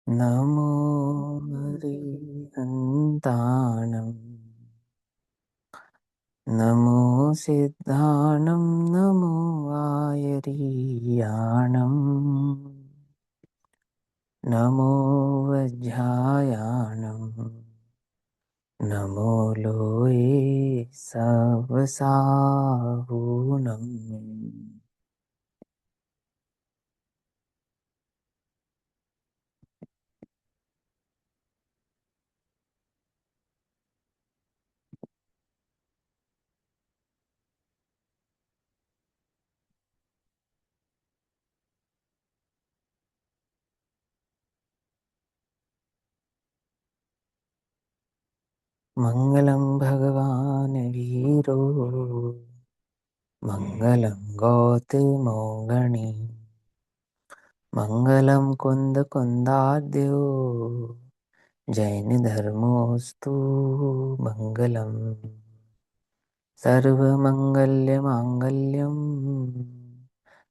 नमो हरिहन्ताणं नमो सिद्धाणं नमो आयरीयाणं नमो वज्झायाणं नमो लोये सवसाहूनं। मङ्गलं भगवान् वीरो मङ्गलं गौतमोऽगणि मङ्गलं कुन्दकुन्दाद्यो जैनधर्मोऽस्तु मङ्गलम् सर्वमङ्गल्यमाङ्गल्यं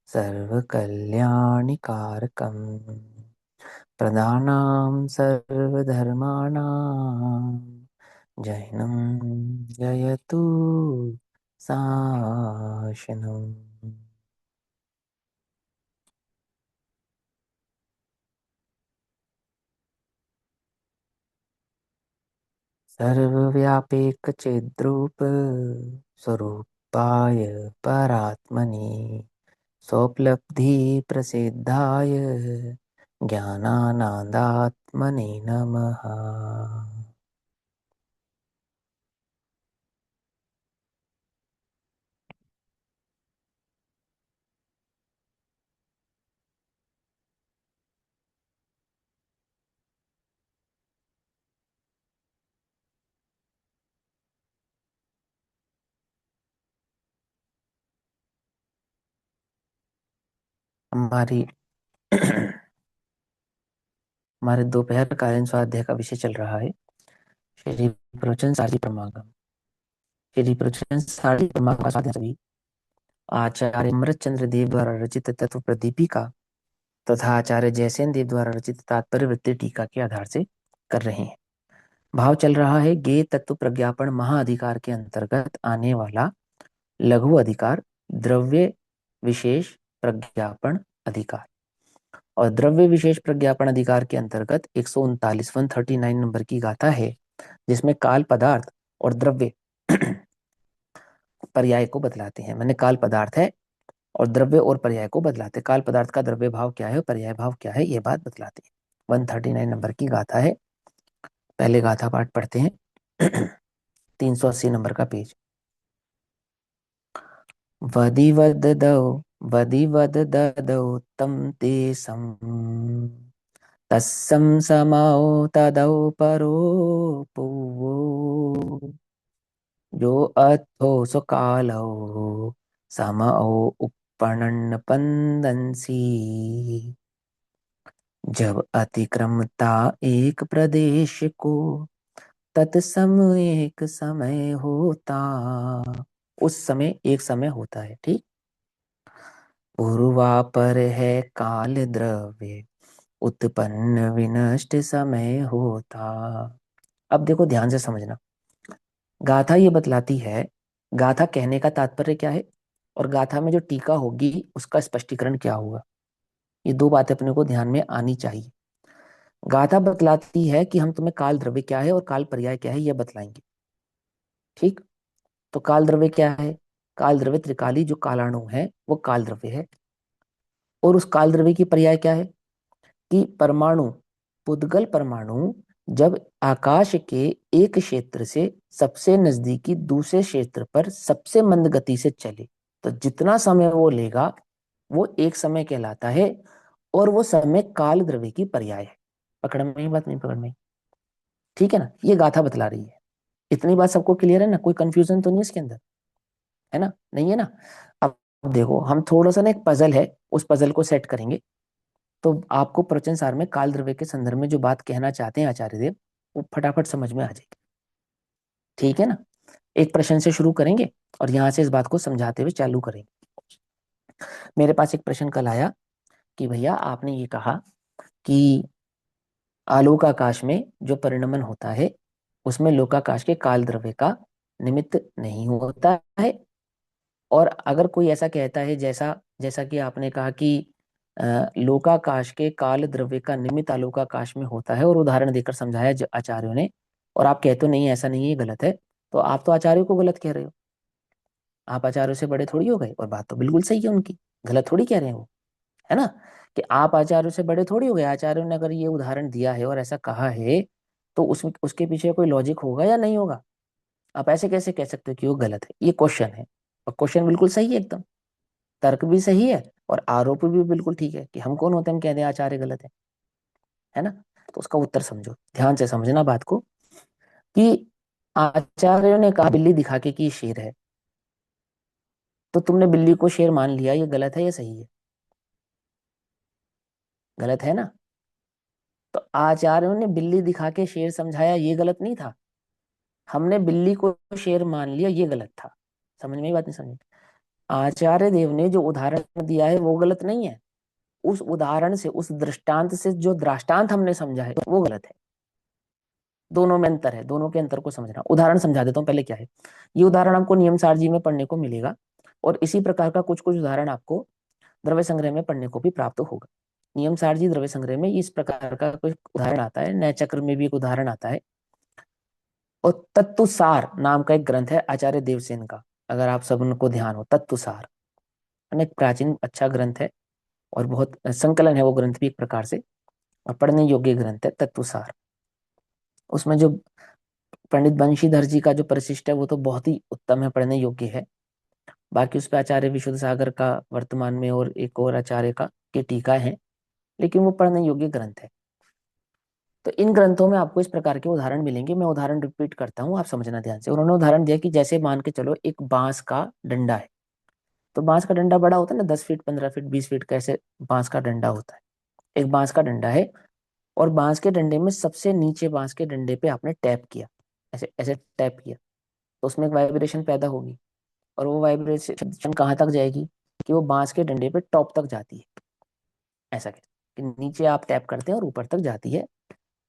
सर्वकल्याणिकारकं प्रदानां सर्वधर्माणां जैनं जयतु शासनम्। सर्वव्यापीकचिद्रूप स्वरूपाय परात्मने स्वोपलब्धि प्रसिद्धाय ज्ञानानंदात्मने नमः। हमारी हमारे दोपहर कालीन स्वाध्याय का विषय चल रहा है श्री प्रवचन सारथी परमागम। श्री प्रवचन सारथी परमागम का स्वाध्याय सभी आचार्य अमृतचंद्र देव द्वारा रचित तत्व प्रदीपिका तथा आचार्य जयसेन देव द्वारा रचित तात्पर्य वृत्ति टीका के आधार से कर रहे हैं। भाव चल रहा है गे तत्व प्रज्ञापन महाअधिकार के अंतर्गत आने वाला लघु अधिकार द्रव्य विशेष प्रज्ञापन अधिकार। और द्रव्य विशेष प्रज्ञापन अधिकार के अंतर्गत 139 नंबर की गाथा है जिसमें काल पदार्थ और द्रव्य पर्याय को बदलाते हैं। मैंने काल पदार्थ है और द्रव्य और पर्याय को बदलाते, काल पदार्थ का द्रव्य भाव क्या है और पर्याय भाव क्या है ये बात बतलाते हैं। 139 नंबर की गाथा है। पहले गाथा पाठ पढ़ते हैं। 380 नंबर का पेज। वदिवद ददौ तं ते सं तस्सं समाओ तदौ परो पूवो जो अथो सुकालो समाओ उपपणन पंदंसी जब अतिक्रमता एक प्रदेश को तत्सम एक समय होता। उस समय एक समय होता है। ठीक। पूर्वा पर है काल द्रव्य उत्पन्न विनष्ट समय होता। अब देखो ध्यान से समझना। गाथा ये बतलाती है, गाथा कहने का तात्पर्य क्या है और गाथा में जो टीका होगी उसका स्पष्टीकरण क्या होगा। ये दो बातें अपने को ध्यान में आनी चाहिए। गाथा बतलाती है कि हम तुम्हें काल द्रव्य क्या है और काल पर्याय क्या है यह बतलाएंगे। ठीक। तो काल द्रव्य क्या है? काल द्रव्य त्रिकाली जो कालाणु है वो काल द्रव्य है। और उस काल द्रव्य की पर्याय क्या है कि परमाणु, पुद्गल परमाणु जब आकाश के एक क्षेत्र से सबसे नजदीकी दूसरे क्षेत्र पर सबसे मंद गति से चले तो जितना समय वो लेगा वो एक समय कहलाता है और वो समय काल द्रव्य की पर्याय है। पकड़ में ही बात, नहीं पकड़ में? ठीक है ना। ये गाथा बतला रही है। इतनी बात सबको क्लियर है ना? कोई कंफ्यूजन तो नहीं इसके अंदर, है ना? नहीं है ना? अब देखो हम थोड़ा सा ना, एक पजल है उस पजल को सेट करेंगे तो आपको प्रवचन सार में काल द्रव्य के संदर्भ में जो बात कहना चाहते हैं आचार्य देव वो फटाफट समझ में आ जाएगी। ठीक है ना। एक प्रश्न से शुरू करेंगे और यहां से इस बात को समझाते हुए चालू करेंगे। मेरे पास एक प्रश्न कल आया कि भैया आपने ये कहा कि आलोकाकाश में जो परिणमन होता है उसमें लोकाकाश के काल द्रव्य का निमित्त नहीं होता है। और अगर कोई ऐसा कहता है, जैसा जैसा कि आपने कहा कि लोकाकाश के काल द्रव्य का निमित्त आलोकाकाश में होता है और उदाहरण देकर समझाया आचार्यों ने, और आप कहते हो नहीं ऐसा नहीं है, ये गलत है, तो आप तो आचार्यों को गलत कह रहे हो। आप आचार्यों से बड़े थोड़ी हो गए, और बात तो बिल्कुल सही है उनकी, गलत थोड़ी कह रहे हैं वो, है ना। कि आप आचार्यों से बड़े थोड़ी हो गए, आचार्यों ने अगर ये उदाहरण दिया है और ऐसा कहा है तो उसके पीछे कोई लॉजिक होगा या नहीं होगा। आप ऐसे कैसे कह सकते हो कि वो गलत है, ये क्वेश्चन है, और क्वेश्चन बिल्कुल सही है एकदम, तर्क भी सही है और आरोप भी बिल्कुल ठीक है, कि हम कौन होते हैं हम कह दें आचार्य गलत है ना। तो उसका उत्तर समझो, ध्यान से समझना बात को, कि आचार्यों ने कहा बिल्ली दिखा के कि ये शेर है, तो तुमने बिल्ली को शेर मान लिया, ये गलत है या सही है? गलत है ना। तो आचार्यों ने बिल्ली दिखा के शेर समझाया, ये गलत नहीं था। हमने बिल्ली को शेर मान लिया, ये गलत था। समझ में ही बात नहीं समझ। आचार्य देव ने जो उदाहरण दिया है वो गलत नहीं है, उस उदाहरण से, उस दृष्टांत से जो दृष्टांत हमने समझा है वो गलत है। दोनों में अंतर है, दोनों के अंतर को समझना। उदाहरण समझा देता हूँ पहले क्या है। ये उदाहरण आपको नियम सार जी में पढ़ने को मिलेगा, और इसी प्रकार का कुछ कुछ उदाहरण आपको द्रव्य संग्रह में पढ़ने को भी प्राप्त होगा। नियम सार जी द्रव्य संग्रह में इस प्रकार का कुछ उदाहरण आता है, नय चक्र में भी एक उदाहरण आता है। और तत्वसार नाम का एक ग्रंथ है आचार्य देवसेन का, अगर आप सब उनको ध्यान हो, तत्वसार एक प्राचीन अच्छा ग्रंथ है, और बहुत संकलन है वो ग्रंथ भी एक प्रकार से, और पढ़ने योग्य ग्रंथ है तत्वसार। उसमें जो पंडित बंशीधर जी का जो परिशिष्ट है वो तो बहुत ही उत्तम है, पढ़ने योग्य है। बाकी उस पर आचार्य विशुद्ध सागर का वर्तमान में और एक और आचार्य का की टीका है, लेकिन वो पढ़ने योग्य ग्रंथ है। तो इन ग्रंथों में आपको इस प्रकार के उदाहरण मिलेंगे, मैं उदाहरण रिपीट करता हूँ, आप समझना ध्यान से। उन्होंने उदाहरण दिया कि जैसे मान के चलो एक बांस का डंडा है, तो बांस का डंडा बड़ा होता है ना, 10 फीट 15 फीट 20 फीट का, ऐसे बांस का डंडा होता है। एक बांस का डंडा है, और बांस के डंडे में सबसे नीचे बांस के डंडे पे आपने टैप किया, ऐसे ऐसे टैप किया, तो उसमें एक वाइब्रेशन पैदा होगी, और वो वाइब्रेशन कहाँ तक जाएगी, कि वो बांस के डंडे पे टॉप तक जाती है। ऐसा क्या, कि नीचे आप टैप करते हैं और ऊपर तक जाती है।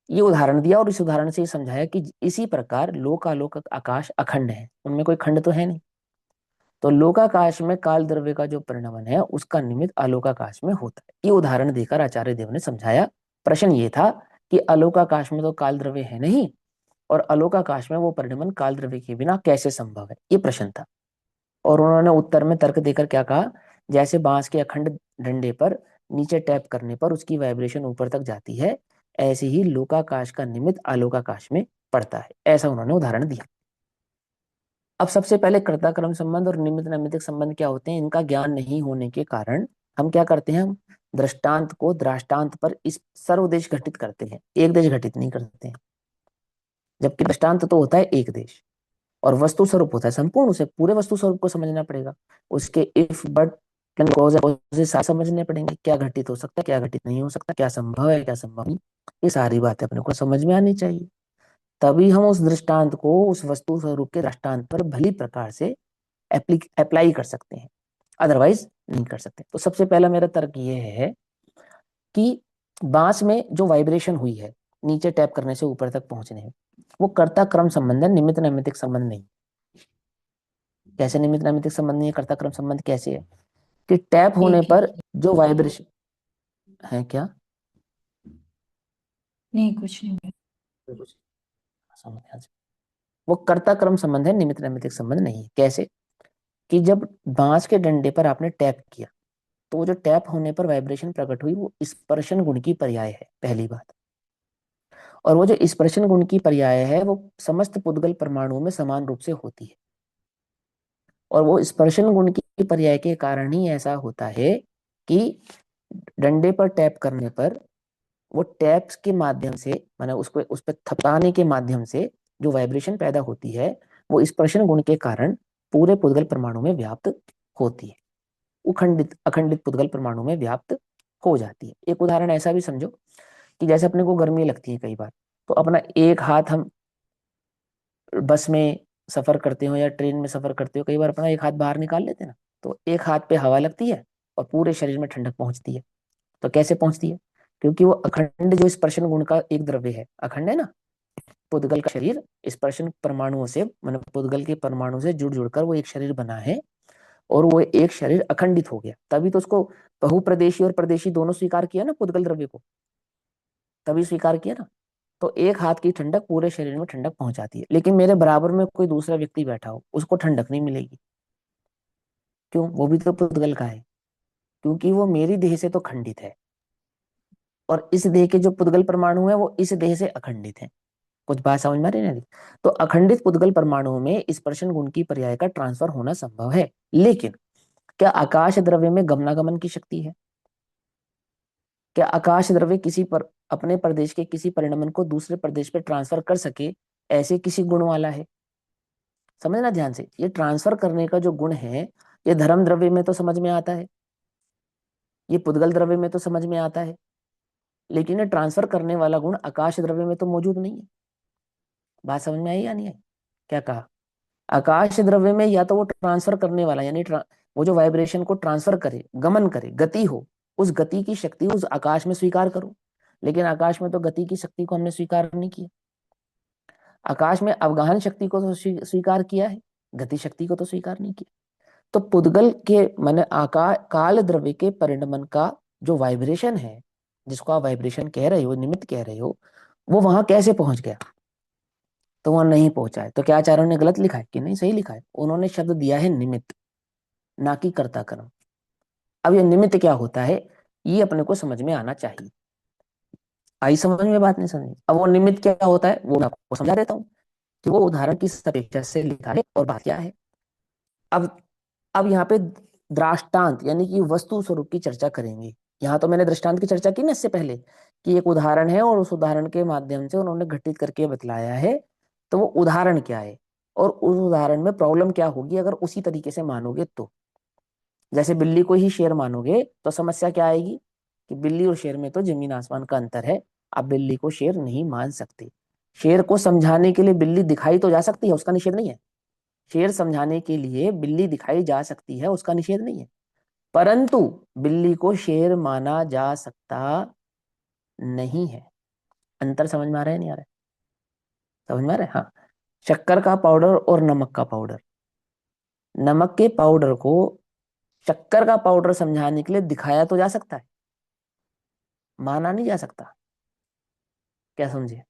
ये उदाहरण दिया, और इस उदाहरण से ये समझाया कि इसी प्रकार लोकालोक आकाश अखंड है, उनमें कोई खंड तो है नहीं। तो लोकाकाश में काल द्रव्य का जो परिणमन है उसका निमित्त आलोकाकाश में होता है, ये उदाहरण देकर आचार्य देव ने समझाया। प्रश्न ये था कि आलोकाकाश में तो काल द्रव्य है नहीं, और अलोकाकाश में वो परिणमन काल द्रव्य के बिना कैसे संभव है, ये प्रश्न था। और उन्होंने उत्तर में तर्क देकर क्या कहा, जैसे बांस के अखंड डंडे पर नीचे टैप करने पर उसकी वाइब्रेशन ऊपर तक जाती है, ऐसे ही लोकाकाश का निमित्त आलोकाकाश में पड़ता है, ऐसा उन्होंने उदाहरण दिया। अब सबसे पहले कर्ता क्रम संबंध और निमित्त नैमित्तिक संबंध क्या होते हैं, इनका ज्ञान नहीं होने के कारण हम क्या करते हैं, हम दृष्टांत को दृष्टांत पर इस सर्वदेश घटित करते हैं, एक देश घटित नहीं करते हैं। जबकि दृष्टांत तो होता है एक देश, और वस्तु स्वरूप होता है संपूर्ण, उसे पूरे वस्तु स्वरूप को समझना पड़ेगा। उसके इफ बट कॉज समझने पड़ेंगे, क्या घटित हो सकता है, क्या घटित नहीं हो सकता, क्या संभव है, क्या संभव नहीं, ये सारी बातें अपने को समझ में आनी चाहिए। तभी हम उस दृष्टांत को उस वस्तु स्वरूप के दृष्टांत पर भली प्रकार से अप्लाई कर सकते हैं, अदरवाइज नहीं कर सकते। तो सबसे पहला मेरा तर्क ये है कि बांस में जो वाइब्रेशन हुई है नीचे टैप करने से ऊपर तक पहुंचने में, वो कर्ता क्रम संबंध है, निमित्त नैमित्तिक संबंध नहीं। कैसे निमित्त नैमित्तिक संबंध नहीं है, कर्ता क्रम संबंध कैसे है, कि टैप होने ठीक है। पर जो वाइब्रेशन है क्या, नहीं, कुछ नहीं। कुछ समझ ध्यान से। वो कर्ता क्रम संबंध है, निमित्त नैमित्तिक संबंध नहीं है। कैसे, कि जब बांस के डंडे पर आपने टैप किया, तो वो जो टैप होने पर वाइब्रेशन प्रकट हुई वो स्पर्शन गुण की पर्याय है, पहली बात। और वो जो स्पर्शन गुण की पर्याय है वो समस्त पुद्गल परमाणुओं में समान रूप से होती है, और वो स्पर्शन गुण की पर्याय के कारण ही ऐसा होता है कि डंडे पर टैप करने पर वो टैप्स के माध्यम से, माने उसको उस पर थपकाने के माध्यम से जो वाइब्रेशन पैदा होती है वो स्पर्शन गुण के कारण पूरे पुद्गल परमाणु में व्याप्त होती है, उखंडित अखंडित पुद्गल परमाणु में व्याप्त हो जाती है। एक उदाहरण ऐसा भी समझो कि जैसे अपने को गर्मी लगती है कई बार, तो अपना एक हाथ हम बस में सफर करते हो या ट्रेन में सफर करते हो, कई बार अपना एक हाथ बाहर निकाल लेते हैं ना, तो एक हाथ पे हवा लगती है और पूरे शरीर में ठंडक पहुंचती है। तो कैसे पहुंचती है, क्योंकि वो अखंड जो स्पर्शन गुण का एक द्रव्य है, अखंड है ना। पुद्गल का शरीर स्पर्शन परमाणुओं से, मतलब पुद्गल के परमाणु से जुड़ जुड़कर वो एक शरीर बना है, और वो एक शरीर अखंडित हो गया, तभी तो उसको बहुप्रदेशी और प्रदेशी दोनों स्वीकार किया ना पुद्गल द्रव्य को, तभी स्वीकार किया ना। तो एक हाथ की ठंडक पूरे शरीर में ठंडक पहुंचाती है, लेकिन मेरे बराबर में कोई दूसरा व्यक्ति बैठा हो उसको ठंडक नहीं मिलेगी। क्यों? वो भी तो पुद्गल का है, क्योंकि वो मेरी देह से तो खंडित है, और इस देह के जो पुद्गल परमाणु है वो इस देह से अखंडित है। कुछ बात समझ में आ रही है ना? तो अखंडित पुद्गल परमाणुओं में स्पर्शन गुण की पर्याय का ट्रांसफर होना संभव है, लेकिन क्या आकाश द्रव्य में गमनागमन की शक्ति है? क्या आकाश द्रव्य किसी पर अपने प्रदेश के किसी परिणमन को दूसरे प्रदेश पे ट्रांसफर कर सके, ऐसे किसी गुण वाला है? समझना ध्यान से, ये ट्रांसफर करने का जो गुण है, ये धर्म द्रव्य में तो समझ में आता है, ये पुद्गल द्रव्य में तो समझ में आता है, लेकिन ये ट्रांसफर करने वाला गुण आकाश द्रव्य में तो मौजूद नहीं है। बात समझ में आई या नहीं आई? क्या कहा? आकाश द्रव्य में या तो वो ट्रांसफर करने वाला, यानी वो जो वाइब्रेशन को ट्रांसफर करे, गमन करे, गति हो, उस गति की शक्ति उस आकाश में स्वीकार करो, लेकिन आकाश में तो गति की शक्ति को हमने स्वीकार नहीं किया। आकाश में अवगाहन शक्ति को तो स्वीकार किया है, गति शक्ति को तो स्वीकार नहीं किया। तो पुद्गल के माने आकार काल द्रव्य के परिणमन का जो वाइब्रेशन है, जिसको आप वाइब्रेशन कह रहे हो, निमित्त कह रहे हो, वो वहां कैसे पहुंच गया? तो वहां नहीं पहुंचा है। तो क्या आचार्यों ने गलत लिखा है कि नहीं? सही लिखा है। उन्होंने शब्द दिया है निमित्त, ना कि कर्ता कर्म। अब ये निमित्त क्या होता है, ये अपने को समझ में आना चाहिए। आई समझ में? बात नहीं समझ? अब वो निमित्त क्या होता है वो मैं आपको समझा देता हूँ कि वो उदाहरण किस अपेक्षा से लिखा है और बात क्या है। अब अब यहाँ पे दृष्टांत यानी कि वस्तु स्वरूप की चर्चा करेंगे। यहाँ तो मैंने दृष्टांत की चर्चा की ना इससे पहले, कि एक उदाहरण है और उस उदाहरण के माध्यम से उन्होंने घटित करके बतलाया है। तो वो उदाहरण क्या है और उस उदाहरण में प्रॉब्लम क्या होगी अगर उसी तरीके से मानोगे तो। जैसे बिल्ली को ही शेर मानोगे तो समस्या क्या आएगी कि बिल्ली और शेर में तो जमीन आसमान का अंतर है, आप बिल्ली को शेर नहीं मान सकते। शेर को समझाने के लिए बिल्ली दिखाई तो जा सकती है, उसका निषेध नहीं है। शेर समझाने के लिए बिल्ली दिखाई जा सकती है, उसका निषेध नहीं है, परंतु बिल्ली को शेर माना जा सकता नहीं है। अंतर समझ में आ रहा है नहीं आ रहा है? समझ में आ रहा है? हाँ। शक्कर का पाउडर और नमक का पाउडर, नमक के पाउडर को शक्कर का पाउडर समझाने के लिए दिखाया तो जा सकता है, माना नहीं जा सकता। क्या समझे?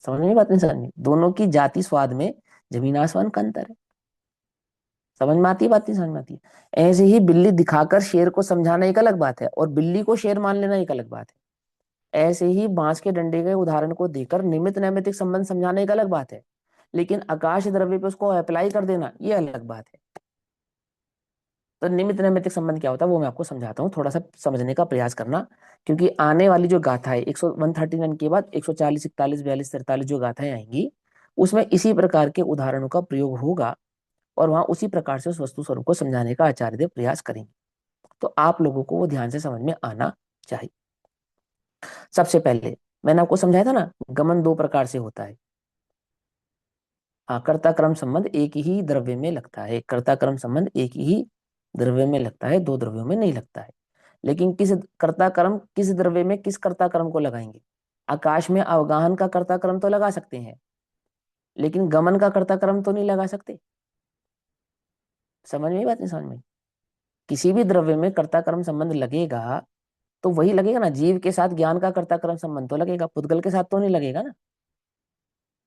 समझ में बात नहीं? समझ में? दोनों की जाति स्वाद में जमीन आसमान का अंतर है। समझ में आती है बात? नहीं समझ में आती है? ऐसे ही बिल्ली दिखाकर शेर को समझाना एक अलग बात है और बिल्ली को शेर मान लेना एक अलग बात है। ऐसे ही बांस के डंडे के उदाहरण को देकर निमित्त नैमित्तिक संबंध समझाना एक अलग बात है, लेकिन आकाश द्रव्य पे उसको अप्लाई कर देना ये अलग बात है। तो निमित्त नैमित्तिक संबंध क्या होता है वो मैं आपको समझाता हूँ, थोड़ा सा समझने का प्रयास करना। क्योंकि आने वाली जो गाथा है 139 के बाद 140, 41, 42, 43 जो गाथाएं आएंगी, उसमें इसी प्रकार के उदाहरणों का प्रयोग होगा और वहां उसी प्रकार से उस वस्तु स्वरूप को समझाने का आचार्य देव प्रयास करेंगे। तो आप लोगों को वो ध्यान से समझ में आना चाहिए। सबसे पहले मैंने आपको समझाया था ना, गमन दो प्रकार से होता है। हाँ, कर्ता कर्म संबंध एक ही द्रव्य में लगता है, कर्ता कर्म संबंध एक ही द्रव्य में लगता है, दो द्रव्यों में नहीं लगता है। लेकिन किस कर्ता कर्म किस द्रव्य में किस कर्ता कर्म को लगाएंगे? आकाश में अवगाहन का कर्ता कर्म तो लगा सकते हैं, लेकिन गमन का कर्ता कर्म तो नहीं लगा सकते। समझ में? बात नहीं समझ में? किसी भी द्रव्य में कर्ता कर्म संबंध लगेगा तो वही लगेगा ना, जीव के साथ ज्ञान का कर्ता कर्म संबंध तो लगेगा, पुद्गल के साथ तो नहीं लगेगा ना।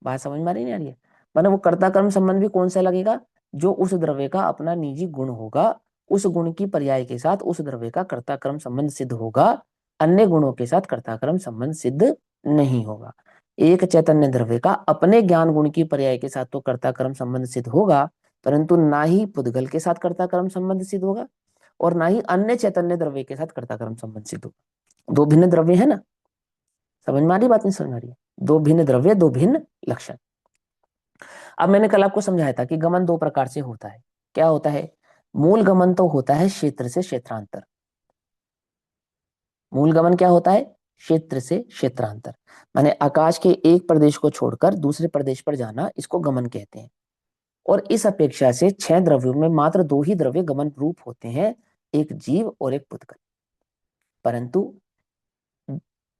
बात समझ में आ रही नहीं आ रही है? माने वो कर्ता कर्म संबंध भी कौन सा लगेगा? जो उस द्रव्य का अपना निजी गुण होगा, उस गुण की पर्याय के साथ उस द्रव्य का कर्ता कर्म संबंध सिद्ध होगा, अन्य गुणों के साथ कर्ता कर्म संबंध सिद्ध नहीं होगा। एक चैतन्य द्रव्य का अपने ज्ञान गुण की पर्याय के साथ तो कर्ता कर्म संबंध सिद्ध होगा, परंतु ना ही पुद्गल के साथ कर्ता कर्म संबंध सिद्ध होगा और ना ही अन्य चैतन्य द्रव्य के साथ कर्ता कर्म संबंध सिद्ध होगा। दो भिन्न द्रव्य है ना। समझ में आ रही बात? नहीं समझ में आ रही है? दो भिन्न द्रव्य, दो भिन्न लक्षण। अब मैंने कल आपको समझाया था कि गमन दो प्रकार से होता है। क्या होता है? मूल गमन तो होता है क्षेत्र से क्षेत्रांतर। मूल गमन क्या होता है? क्षेत्र से क्षेत्रांतर, माने आकाश के एक प्रदेश को छोड़कर दूसरे प्रदेश पर जाना, इसको गमन कहते हैं। और इस अपेक्षा से छह द्रव्यों में मात्र दो ही द्रव्य गमन रूप होते हैं, एक जीव और एक पुद्गल। परंतु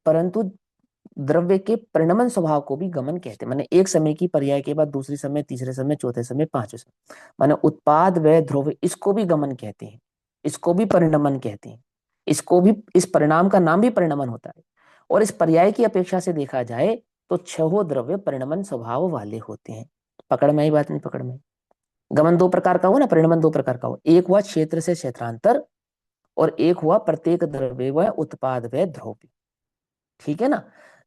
परंतु द्रव्य के परिणमन स्वभाव को भी गमन कहते हैं। माने एक समय की पर्याय के बाद दूसरी समय, तीसरे समय, चौथे समय, पांचवें समय, माने उत्पाद व ध्रुव, इसको भी गमन कहते हैं, इसको भी परिणमन कहते हैं, इसको भी, इस परिणाम का नाम भी परिणमन होता है। और इस पर्याय की अपेक्षा से देखा जाए तो छहो द्रव्य परिणमन स्वभाव वाले होते हैं। पकड़ में आई बात? नहीं पकड़ में? गमन दो प्रकार का हो ना, परिणमन दो प्रकार का हो, एक हुआ क्षेत्र से क्षेत्रांतर और एक हुआ प्रत्येक द्रव्य व उत्पाद व ध्रुव। ठीक है ना?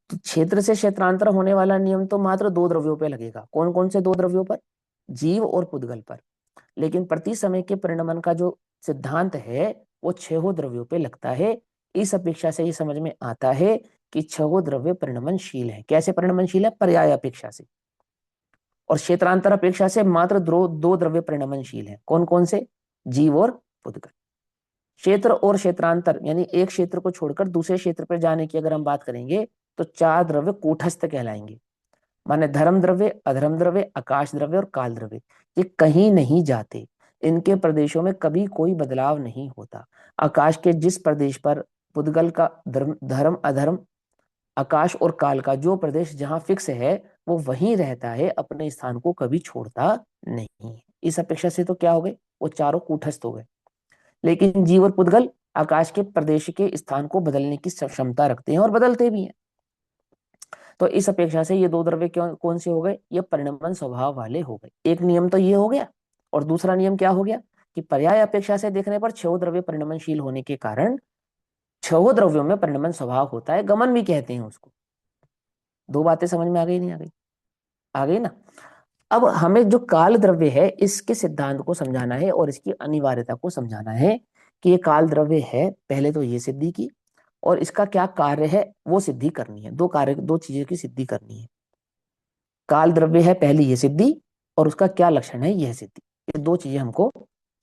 तो क्षेत्र से क्षेत्रांतर होने वाला नियम तो मात्र दो द्रव्यों पे लगेगा। कौन कौन से दो द्रव्यों पर? जीव और पुद्गल पर। लेकिन प्रति समय के परिणमन का जो सिद्धांत है वो छह द्रव्यों पे लगता है। इस अपेक्षा से ये समझ में आता है कि छह द्रव्य परिणमनशील है। कैसे परिणमनशील है? पर्याय अपेक्षा से। और क्षेत्रांतर अपेक्षा से मात्र दो द्रव्य परिणमनशील है। कौन कौन से? जीव और पुद्गल। क्षेत्र और क्षेत्रांतर यानी एक क्षेत्र को छोड़कर दूसरे क्षेत्र पर जाने की अगर हम बात करेंगे तो चार द्रव्य कूटस्थ कहलाएंगे। माने धर्म द्रव्य, अधर्म द्रव्य, आकाश द्रव्य और काल द्रव्य, ये कहीं नहीं जाते। इनके प्रदेशों में कभी कोई बदलाव नहीं होता। आकाश के जिस प्रदेश पर पुद्गल का धर्म अधर्म, आकाश और काल का जो प्रदेश जहां फिक्स है वो वहीं रहता है, अपने स्थान को कभी छोड़ता नहीं है। इस अपेक्षा से तो क्या हो गए? वो चारों कूटस्थ हो गए। लेकिन जीव और पुद्गल आकाश के प्रदेश के स्थान को बदलने की क्षमता रखते हैं और बदलते भी हैं। तो इस अपेक्षा से ये दो द्रव्य क्यों कौन से हो गए? ये परिणमन स्वभाव वाले हो गए। एक नियम तो ये हो गया, और दूसरा नियम क्या हो गया कि पर्याय अपेक्षा से देखने पर छह द्रव्य परिणमनशील होने के कारण छह द्रव्यों में परिणमन स्वभाव होता है, गमन भी कहते हैं उसको। दो बातें समझ में आ गई? नहीं आ गई? आ गई ना? अब हमें जो काल द्रव्य है इसके सिद्धांत को समझाना है और इसकी अनिवार्यता को समझाना है कि ये काल द्रव्य है। पहले तो ये सिद्धि की, और इसका क्या कार्य है वो सिद्धि करनी है। दो कार्य, दो चीजों की सिद्धि करनी है। काल द्रव्य है पहली ये सिद्धि, और उसका क्या लक्षण है यह सिद्धि। ये दो चीजें हमको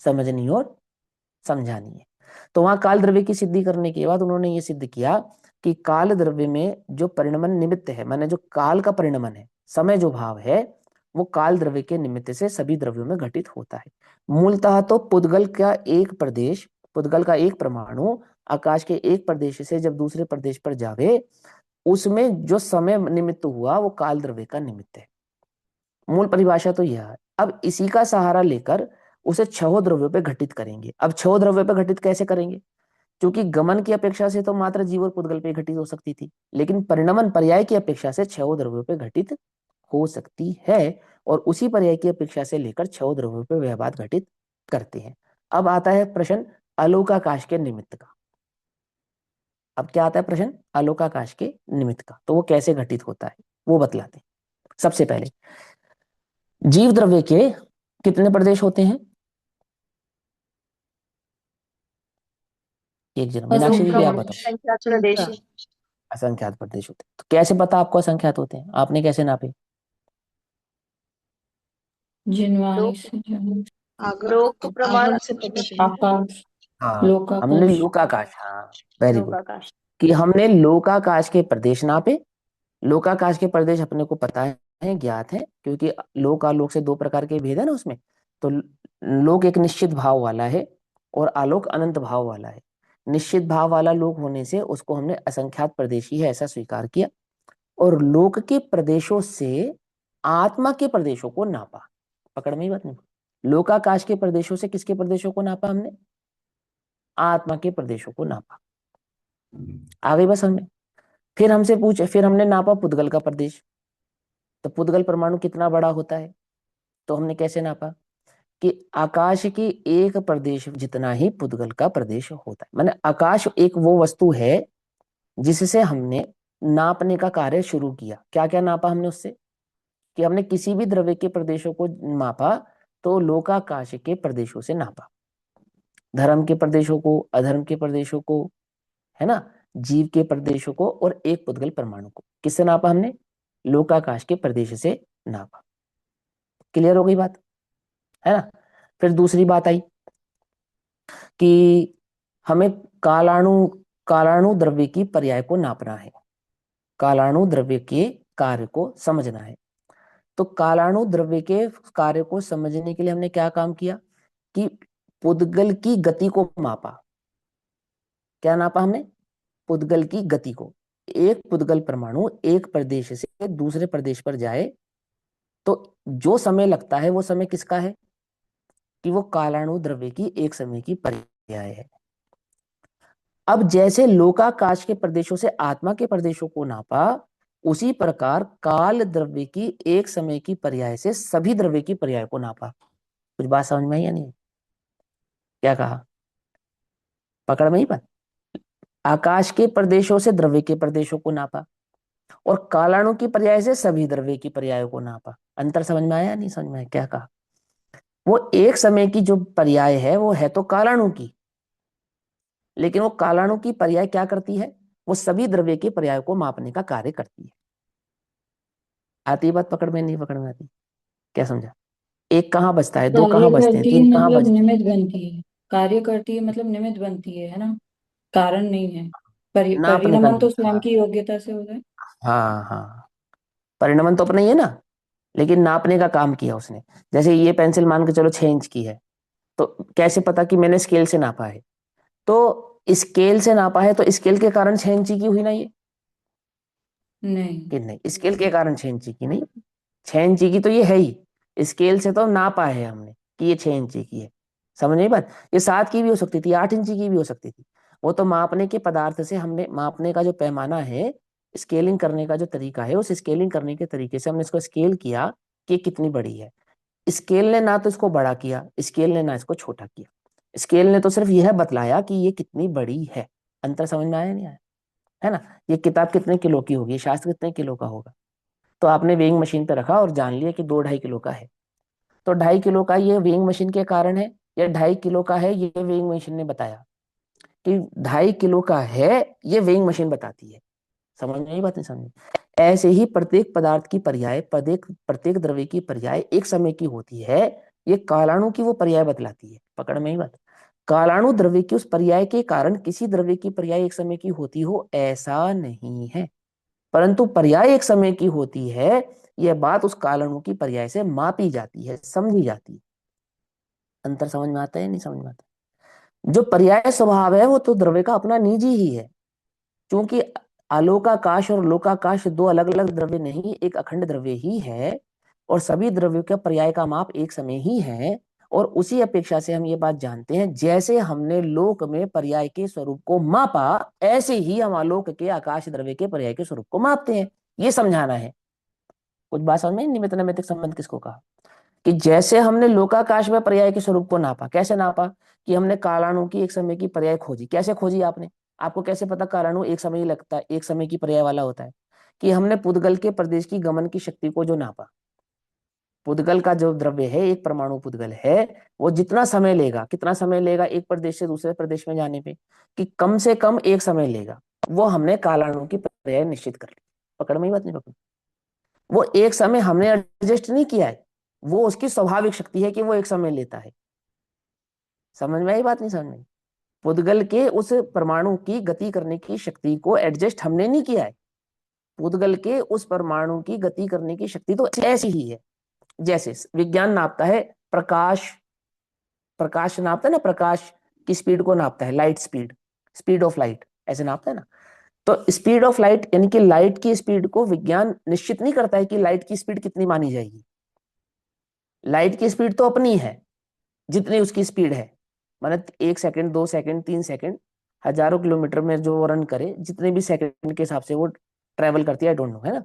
समझनी और समझानी है। तो वहां काल द्रव्य की सिद्धि करने के बाद उन्होंने ये सिद्ध किया कि काल द्रव्य में जो परिणमन निमित्त है, माने जो काल का परिणमन है, समय जो भाव है, वो काल द्रव्य के निमित्त से सभी द्रव्यों में घटित होता है। मूलतः तो पुद्गल का एक प्रदेश, पुद्गल का एक परमाणु आकाश के एक प्रदेश से जब दूसरे प्रदेश पर जावे, उसमें जो समय निमित्त हुआ वो काल द्रव्य का निमित्त है। मूल परिभाषा तो यह है। अब इसी का सहारा लेकर उसे छह द्रव्यों पे घटित करेंगे। अब छह द्रव्यों पे घटित कैसे करेंगे? क्योंकि गमन की अपेक्षा से तो मात्र जीव और पुद्गल पे घटित हो सकती थी, लेकिन परिणमन पर्याय की अपेक्षा से छह द्रव्यों पे घटित हो सकती है, और उसी पर्याय की अपेक्षा से लेकर छह द्रव्यों पे वह बात घटित करते हैं। अब आता है प्रश्न अलोकाकाश के निमित्त का। अब क्या आता है प्रश्न? अलोकाकाश के निमित्त का। तो वो कैसे घटित होता है वो बतलाते हैं। सबसे पहले जीव द्रव्य के कितने प्रदेश होते हैं? एक जन मीनाक्षी जी भी आप बताओ। संख्या प्रदेश। असंख्यात प्रदेश होते हैं। तो कैसे पता आपको असंख्यात होते हैं? आपने कैसे नापे? जिनवाणी लोक से जन्म लोक प्रमाण से पता चला। आकाश, हाँ, हमने लोकाकाश। लोकाकाश, हाँ वेरी गुड, लोकाकाश। कि हमने लोकाकाश के प्रदेश नापे। लोकाकाश के प्रदेश अपने को पता है, ज्ञात है, क्योंकि लोक आलोक से दो प्रकार के भेद है ना उसमें। तो लोक एक निश्चित भाव वाला है और आलोक अनंत भाव वाला है। निश्चित भाव वाला लोक होने से उसको हमने असंख्यात प्रदेशी है ऐसा स्वीकार किया, और लोक के प्रदेशों से आत्मा के प्रदेशों को नापा। पकड़ में ही बात नहीं? लोकाकाश के प्रदेशों से किसके प्रदेशों को नापा हमने? आत्मा के प्रदेशों को नापा। आ गई बस हमने। फिर हमसे पूछे, फिर हमने नापा पुद्गल का प्रदेश। तो पुद्गल परमाणु कितना बड़ा होता है? तो हमने कैसे नापा कि आकाश की एक प्रदेश जितना ही पुद्गल का प्रदेश होता है। माने आकाश एक वो वस्तु है जिससे हमने नापने का कार्य शुरू किया। क्या क्या नापा हमने उससे? कि हमने किसी भी द्रव्य के प्रदेशों को मापा तो लोकाकाश के प्रदेशों से नापा। धर्म के प्रदेशों को, अधर्म के प्रदेशों को, है ना, जीव के प्रदेशों को, और एक पुद्गल परमाणु को किससे नापा हमने? लोकाकाश के प्रदेश से नापा। क्लियर हो गई बात? है ना? फिर दूसरी बात आई कि हमें कालाणु कालाणु द्रव्य की पर्याय को नापना है। कालाणु द्रव्य के कार्य को समझना है। तो कालाणु द्रव्य के कार्य को समझने के लिए हमने क्या काम किया कि पुद्गल की गति को मापा। क्या नापा हमने? पुद्गल की गति को। एक पुद्गल परमाणु एक प्रदेश से दूसरे प्रदेश पर जाए तो जो समय लगता है वो समय किसका है? कि वो कालाणु द्रव्य की एक समय की पर्याय है। अब जैसे लोकाकाश के प्रदेशों से आत्मा के प्रदेशों को नापा, उसी प्रकार काल द्रव्य की एक समय की पर्याय से सभी द्रव्य की पर्याय को नापा। कुछ बात समझ में आई या नहीं? क्या कहा? पकड़ में ही बात। आकाश के प्रदेशों से द्रव्य के प्रदेशों को नापा और कालाणु की पर्याय से सभी द्रव्य की पर्यायों को नापा। अंतर समझ में आया या नहीं समझ में आया? क्या कहा? वो एक समय की जो पर्याय है वो है तो कालाणु की, लेकिन वो कालाणु की पर्याय क्या करती है? वो सभी द्रव्य के पर्याय को मापने का कार्य करती है। आती है बात पकड़ में? नहीं पकड़ में आती? क्या समझा? एक कहाँ बचता है, दो कार्य कहाँ बचते हैं, करती है तीन कहाँ मतलब बचते हैं? निमित्त बनती है। कार्य करती है मतलब निमित्त बनती है ना। कारण नहीं है। नापने का परिणमन तो निमित्त। स्वयं हाँ की योग्यता से होता है। हाँ हाँ। परिणमन तो अपना ही है ना, लेकिन नापने का काम किया उसने। जैसे ये पेंसिल मान के चलो 6 इंच की है, तो कैसे पता कि मैंने स्केल से नापा है? तो स्केल से नापा है तो स्केल के कारण 6 इंची की हुई ना ये? नहीं। कि नहीं, स्केल के कारण 6 इंची की नहीं। 6 इंची की तो ये है ही, स्केल से तो नापा है हमने कि ये 6 इंची की है। समझ नहीं बात? ये 7 की भी हो सकती थी, 8 इंची की भी हो सकती थी। वो तो मापने के पदार्थ से हमने, मापने का जो पैमाना है, स्केलिंग करने का जो तरीका है, उस स्केलिंग करने के तरीके से हमने इसको स्केल किया कि ये कितनी बड़ी है। स्केल ने ना तो इसको बड़ा किया, स्केल ने ना इसको छोटा किया। स्केल ने तो सिर्फ यह बतलाया कि ये कितनी बड़ी है। अंतर समझ में आया नहीं आया? है ना? ये किताब कितने किलो की होगी, शास्त्र कितने किलो का होगा? तो आपने वेइंग मशीन पे रखा और जान लिया कि 2-2.5 किलो का है। तो 2.5 किलो का ये वेइंग मशीन के कारण है, या 2.5 किलो का है ये वेइंग मशीन ने बताया? कि 2.5 किलो का है ये वेइंग मशीन बताती है। समझ में? नहीं बात नहीं समझ? ऐसे ही प्रत्येक पदार्थ की पर्याय, प्रत्येक प्रत्येक द्रव्य की पर्याय एक समय की होती है। ये कालाणु की वो पर्याय बतलाती है। पकड़ में ही बात। कालाणु द्रव्य की उस पर्याय के कारण किसी द्रव्य की पर्याय एक समय की होती हो ऐसा नहीं है, परंतु पर्याय एक समय की होती है। यह बात उस कालाणु की पर्याय से मापी जाती है, समझी जाती है। अंतर समझ में आता है नहीं समझ में आता? जो पर्याय स्वभाव है वो तो द्रव्य का अपना निजी ही है, क्योंकि आलोकाकाश और लोकाकाश दो अलग अलग द्रव्य नहीं, एक अखंड द्रव्य ही है। और सभी द्रव्यों का पर्याय का माप एक समय ही है। और उसी अपेक्षा से हम ये बात जानते हैं, जैसे हमने लोक में पर्याय के स्वरूप को मापा, ऐसे ही हम आलोक के आकाश द्रव्य के पर्याय के स्वरूप को मापते हैं। ये समझाना है। कुछ बात समझ में? निमित्त नैमित्तिक संबंध किसको कहा? कि जैसे हमने लोकाकाश में पर्याय के स्वरूप को नापा, कैसे नापा? कि हमने कालाणु की एक समय की पर्याय खोजी। कैसे खोजी आपने? आपको कैसे पता कालाणु एक समय ही लगता है, एक समय की पर्याय वाला होता है? कि हमने पुद्गल के प्रदेश की गमन की शक्ति को जो नापा। पुद्गल का जो द्रव्य है, एक परमाणु पुद्गल है, वो जितना समय लेगा, कितना समय लेगा एक प्रदेश से दूसरे प्रदेश में जाने पे, कि कम से कम एक समय लेगा, वो हमने कालाणु की पर्याय निश्चित कर ली। पकड़ में ही बात नहीं पकड़? वो एक समय हमने एडजस्ट नहीं किया है, वो उसकी स्वाभाविक शक्ति है कि वो एक समय लेता है। समझ में आई बात नहीं समझ में? पुद्गल के उस परमाणु की गति करने की शक्ति को एडजस्ट हमने नहीं किया है। पुद्गल के उस परमाणु की गति करने की शक्ति तो ऐसी ही है। जैसे विज्ञान नापता है प्रकाश, प्रकाश नापता है ना, प्रकाश की स्पीड को नापता है, light speed, speed of light, ऐसे नापता है ना। तो स्पीड ऑफ लाइट यानी कि लाइट की स्पीड को विज्ञान निश्चित नहीं करता है कि लाइट की स्पीड कितनी मानी जाएगी। लाइट की स्पीड तो अपनी है, जितनी उसकी स्पीड है। मतलब 1 सेकंड, 2 सेकंड, 3 सेकंड, हजारों किलोमीटर में जो वो रन करे, जितने भी सेकंड के हिसाब से वो ट्रेवल करती है, आई डोंट नो, है ना।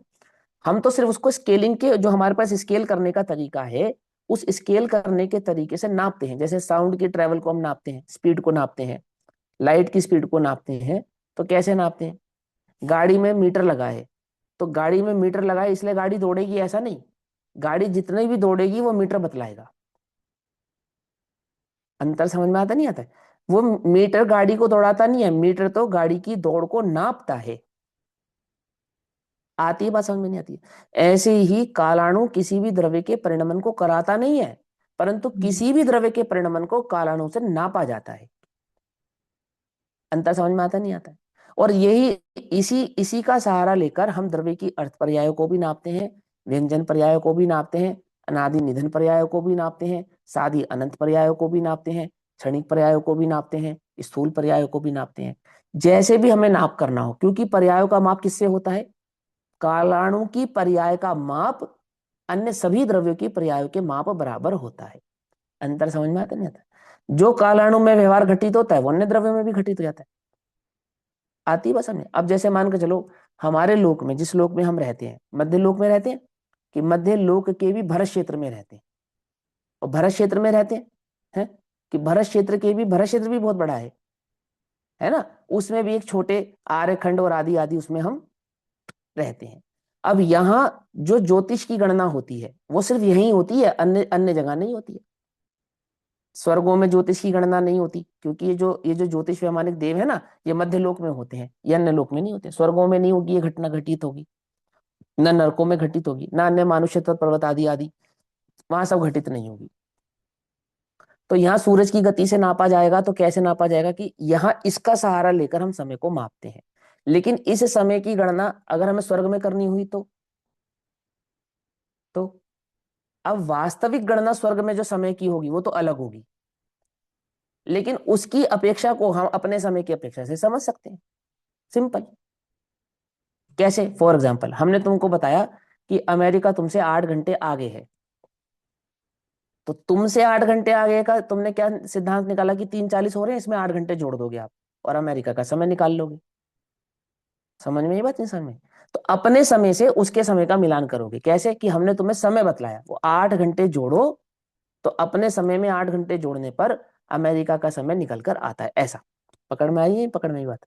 हम तो सिर्फ उसको स्केलिंग के, जो हमारे पास स्केल करने का तरीका है, उस स्केल करने के तरीके से नापते हैं। जैसे साउंड की ट्रेवल को हम नापते हैं, स्पीड को नापते हैं, लाइट की स्पीड को नापते हैं। तो कैसे नापते हैं? गाड़ी में मीटर लगा है, तो गाड़ी में मीटर लगा है इसलिए गाड़ी दौड़ेगी ऐसा नहीं। गाड़ी जितनी भी दौड़ेगी वो मीटर बतलाएगा। अंतर समझ में आता नहीं आता है? वो मीटर गाड़ी को दौड़ाता नहीं है, मीटर तो गाड़ी की दौड़ को नापता है। आती है बात समझ में? नहीं आती है? ऐसे ही कालाणु किसी भी द्रव्य के परिणमन को कराता नहीं है, परंतु किसी भी द्रव्य के परिणमन को कालाणु से नापा जाता है। अंतर समझ में आता नहीं आता है? और यही, इसी इसी का सहारा लेकर हम द्रव्य की अर्थ पर्यायों को भी नापते हैं, व्यंजन पर्यायों को भी नापते हैं, अनादि निधन पर्यायों को भी नापते हैं, सादी अनंत पर्यायों को भी नापते हैं, क्षणिक पर्यायों को भी नापते हैं, स्थूल पर्यायों को भी नापते हैं। जैसे भी हमें नाप करना हो, क्योंकि पर्यायों का माप किससे होता है? कालाणु की पर्याय का माप अन्य सभी द्रव्यों की पर्यायों के माप बराबर होता है। अंतर समझ में आता नहीं आता? जो कालाणु में व्यवहार घटित होता है वो अन्य द्रव्यों में भी घटित हो जाता है। आती है बस हमें। अब जैसे मान के चलो, हमारे लोक में, जिस लोक में हम रहते हैं, मध्य लोक में रहते हैं, कि मध्य लोक के भी भरत क्षेत्र में रहते हैं, और भरत क्षेत्र में रहते हैं, कि भरत क्षेत्र भी बहुत बड़ा है ना? उसमें भी एक छोटे आर्यखंड और आदि आदि उसमें हम रहते हैं। अब यहाँ जो ज्योतिष की गणना होती है वो सिर्फ यही होती है, अन्य अन्य जगह नहीं होती है। स्वर्गों में ज्योतिष की गणना नहीं होती, क्योंकि ये जो ज्योतिष वैमानिक देव है ना, ये मध्य लोक में होते हैं, ये अन्य लोक में नहीं होते। स्वर्गों में नहीं होगी ये घटना, घटित होगी न नरकों में घटित होगी, ना अन्य मानुष्य तत्व पर्वत आदि आदि, वहां सब घटित नहीं होगी। तो यहाँ सूरज की गति से नापा जाएगा, तो कैसे नापा जाएगा? कि यहाँ इसका सहारा लेकर हम समय को मापते हैं। लेकिन इस समय की गणना अगर हमें स्वर्ग में करनी हुई तो अब वास्तविक गणना स्वर्ग में जो समय की होगी वो तो अलग होगी, लेकिन उसकी अपेक्षा को हम अपने समय की अपेक्षा से समझ सकते हैं। सिंपल। कैसे? फॉर एग्जाम्पल, हमने तुमको बताया कि अमेरिका तुमसे 8 घंटे आगे है, तो तुमसे 8 घंटे आगे का तुमने क्या सिद्धांत निकाला? कि 3:40 हो रहे हैं, इसमें 8 घंटे जोड़ दोगे आप और अमेरिका का समय निकाल लोगे। समझ में ये बात? नहीं समझ में? तो अपने समय से उसके समय का मिलान करोगे। कैसे? कि हमने तुम्हें समय बतलाया, वो 8 घंटे जोड़ो, तो अपने समय में 8 घंटे जोड़ने पर अमेरिका का समय निकल कर आता है। ऐसा पकड़ में आई है? पकड़ में आई बात?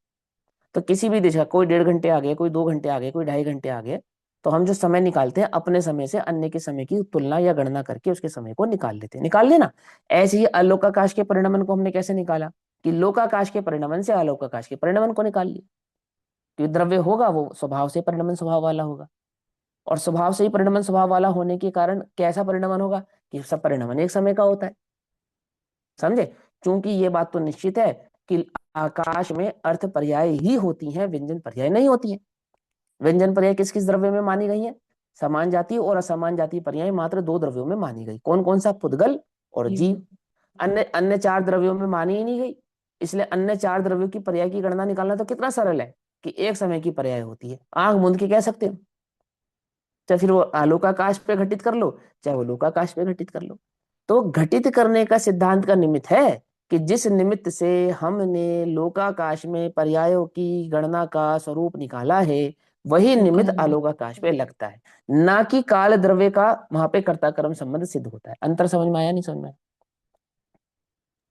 तो किसी भी देश का कोई 1.5 घंटे आ गए, कोई 2 घंटे आ गए, कोई 2.5 घंटे आ गए, तो हम जो समय निकालते हैं अपने समय से अन्य के समय की तुलना या गणना करके उसके समय को निकाल लेते हैं। निकाल लेना। ऐसे ही अलोकाकाश के परिणमन को हमने कैसे निकाला? कि लोकाकाश के परिणमन से अलोकाकाश के परिणमन को निकाल लिया। क्योंकि द्रव्य होगा वो स्वभाव से परिणमन स्वभाव वाला होगा, और स्वभाव से ही परिणमन स्वभाव वाला होने के कारण कैसा परिणमन होगा? कि सब परिणमन एक समय का होता है। समझे? क्योंकि ये बात तो निश्चित है कि आकाश में अर्थ पर्याय ही होती हैं, व्यंजन पर्याय नहीं होती है। व्यंजन पर्याय किस किस द्रव्य में मानी गई है? समान जाति और असमान जाति पर्याय मात्र 2 द्रव्यों में मानी गई। कौन कौन सा? पुद्गल और जीव। अन्य अन्य 4 द्रव्यों में मानी ही नहीं गई। इसलिए अन्य 4 द्रव्यों की पर्याय की गणना निकालना तो कितना सरल है, कि एक समय की पर्याय होती है। आंख मूंद के कह सकते हो। चाहे फिर वो आलोकाकाश पे घटित कर लो, चाहे वो लोकाकाश पे घटित कर लो। तो घटित करने का सिद्धांत का निमित्त है कि जिस निमित्त से हमने लोकाकाश में पर्यायों की गणना का स्वरूप निकाला है, वही वो निमित्त काल आलोकाकाश पे लगता है, ना कि काल द्रव्य का वहां पे कर्ता कर्म संबंध सिद्ध होता है। अंतर समझ में आया? नहीं समझ में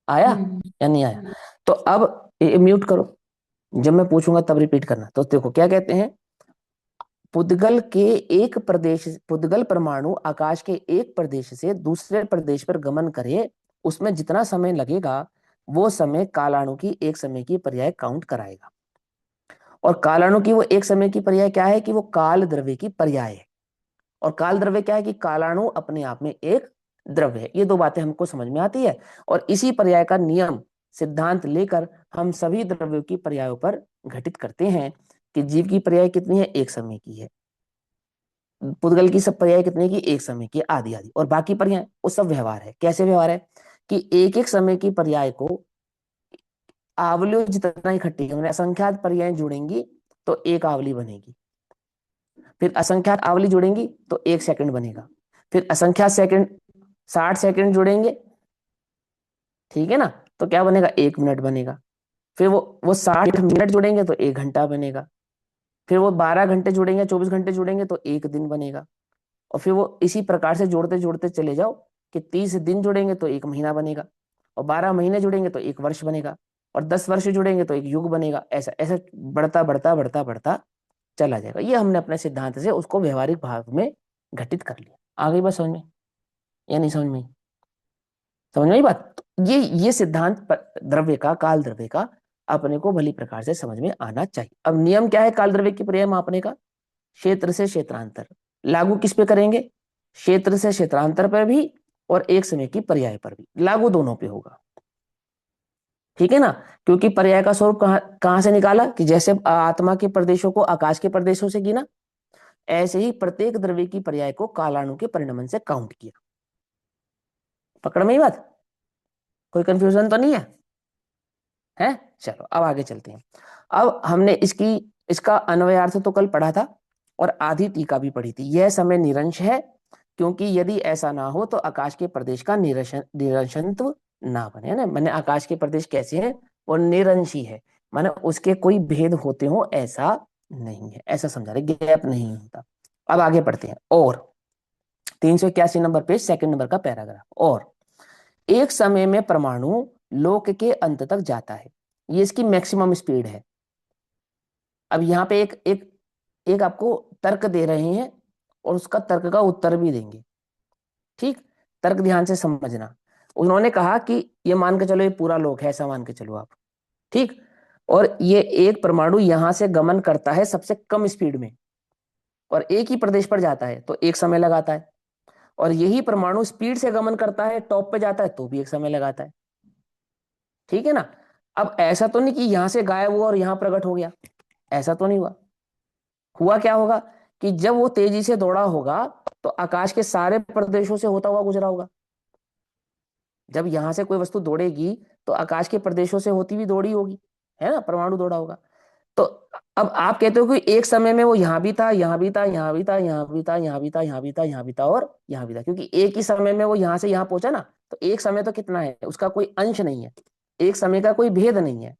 आया? हम्म या नहीं आया? तो अब म्यूट करो, जब मैं पूछूंगा तब रिपीट करना। तो देखो क्या कहते हैं, पुद्गल परमाणु आकाश के एक प्रदेश से दूसरे प्रदेश पर गमन करे, उसमें जितना समय लगेगा वो समय कालाणु की एक समय की पर्याय काउंट कराएगा। और कालाणु की वो एक समय की पर्याय क्या है? कि वो काल द्रव्य की पर्याय है। और काल द्रव्य क्या है? कि कालाणु अपने आप में एक द्रव्य है। ये दो बातें हमको समझ में आती है, और इसी पर्याय का नियम सिद्धांत लेकर हम सभी द्रव्यों की पर्यायों पर घटित करते हैं। कि जीव की पर्याय कितनी है? एक समय की है। पुद्गल की सब पर्याय कितने की? एक समय की, आदि आदि। और बाकी पर्याय वो सब व्यवहार है। कैसे व्यवहार है? कि एक एक समय की पर्याय को आवलियों जितना इकट्ठी होंगे, असंख्यात पर्याय जुड़ेंगी तो एक आवली बनेगी। फिर असंख्यात आवली जुड़ेंगी तो 1 सेकंड बनेगा। फिर असंख्यात सेकंड, 60 सेकंड जुड़ेंगे, ठीक है ना, तो क्या बनेगा? 1 मिनट बनेगा। फिर वो 60 मिनट जुड़ेंगे तो 1 घंटा बनेगा। फिर वो 12 घंटे जुड़ेंगे, 24 घंटे जुड़ेंगे तो 1 दिन बनेगा। और फिर वो इसी प्रकार से जोड़ते जोड़ते चले जाओ कि 30 दिन जुड़ेंगे तो 1 महीना बनेगा, और 12 महीने जुड़ेंगे तो 1 वर्ष बनेगा, और 10 वर्ष जुड़ेंगे तो एक युग बनेगा। ऐसा ऐसा बढ़ता बढ़ता बढ़ता बढ़ता चला जाएगा। ये हमने अपने सिद्धांत से उसको व्यवहारिक भाग में घटित कर लिया। आ गई बात समझ में या नहीं समझ में? समझ में आई बात? तो ये सिद्धांत द्रव्य का, काल द्रव्य का अपने को भली प्रकार से समझ में आना चाहिए। अब नियम क्या है काल द्रव्य की पर्याय मापने का? क्षेत्र से क्षेत्रांतर। लागू किस पे करेंगे? क्षेत्र से क्षेत्रांतर पर भी और एक समय की पर्याय पर भी। लागू दोनों पे होगा, ठीक है ना? क्योंकि पर्याय का स्वरूप कहां कहां से निकाला? कि जैसे आत्मा के प्रदेशों को आकाश के प्रदेशों से गिना, ऐसे ही प्रत्येक द्रव्य की पर्याय को कालाणु के परिणमन से काउंट किया। पकड़ में ही बात? कोई कंफ्यूजन तो नहीं है? है? चलो अब आगे चलते हैं। अब हमने इसका अन्वयार्थ तो कल पढ़ा था और आधी टीका भी पढ़ी थी। यह समय निरंश है, क्योंकि यदि ऐसा ना हो तो आकाश के प्रदेश का निरंशनत्व ना बने, है ना। मैंने आकाश के प्रदेश कैसे हैं, वो निरंशी है, माने उसके कोई भेद होते हो ऐसा नहीं है, ऐसा समझा रहे, गैप नहीं होता। अब आगे पढ़ते हैं। और 381 नंबर पेज, सेकंड नंबर का पैराग्राफ। और एक समय में परमाणु लोक के अंत तक जाता है, ये इसकी मैक्सिमम स्पीड है। अब यहाँ पे एक एक एक आपको तर्क दे रहे हैं और उसका तर्क का उत्तर भी देंगे, ठीक। तर्क ध्यान से समझना। उन्होंने कहा कि ये मान के चलो ये पूरा लोक है, ऐसा मान के चलो आप, ठीक। और ये एक परमाणु यहां से गमन करता है सबसे कम स्पीड में और एक ही प्रदेश पर जाता है तो एक समय लगाता है, और यही परमाणु स्पीड से गमन करता है, टॉप पे जाता है तो भी एक समय लगाता है, ठीक है ना। अब ऐसा तो नहीं कि यहां से गायब हुआ और यहां प्रकट हो गया, ऐसा तो नहीं हुआ। हुआ क्या होगा कि जब वो तेजी से दौड़ा होगा तो आकाश के सारे प्रदेशों से होता हुआ गुजरा होगा। जब यहां से कोई वस्तु दौड़ेगी तो आकाश के प्रदेशों से होती हुई दौड़ी होगी, है ना, परमाणु दौड़ा होगा। तो अब आप कहते हो कि एक समय में वो यहां भी था, यहां भी था, यहां भी था, यहां भी था, यहां भी था, यहां भी था, यहां भी था और यहां भी था, क्योंकि एक ही समय में वो यहां से यहां पहुंचा ना। तो एक समय तो कितना है, उसका कोई अंश नहीं है, एक समय का कोई भेद नहीं है।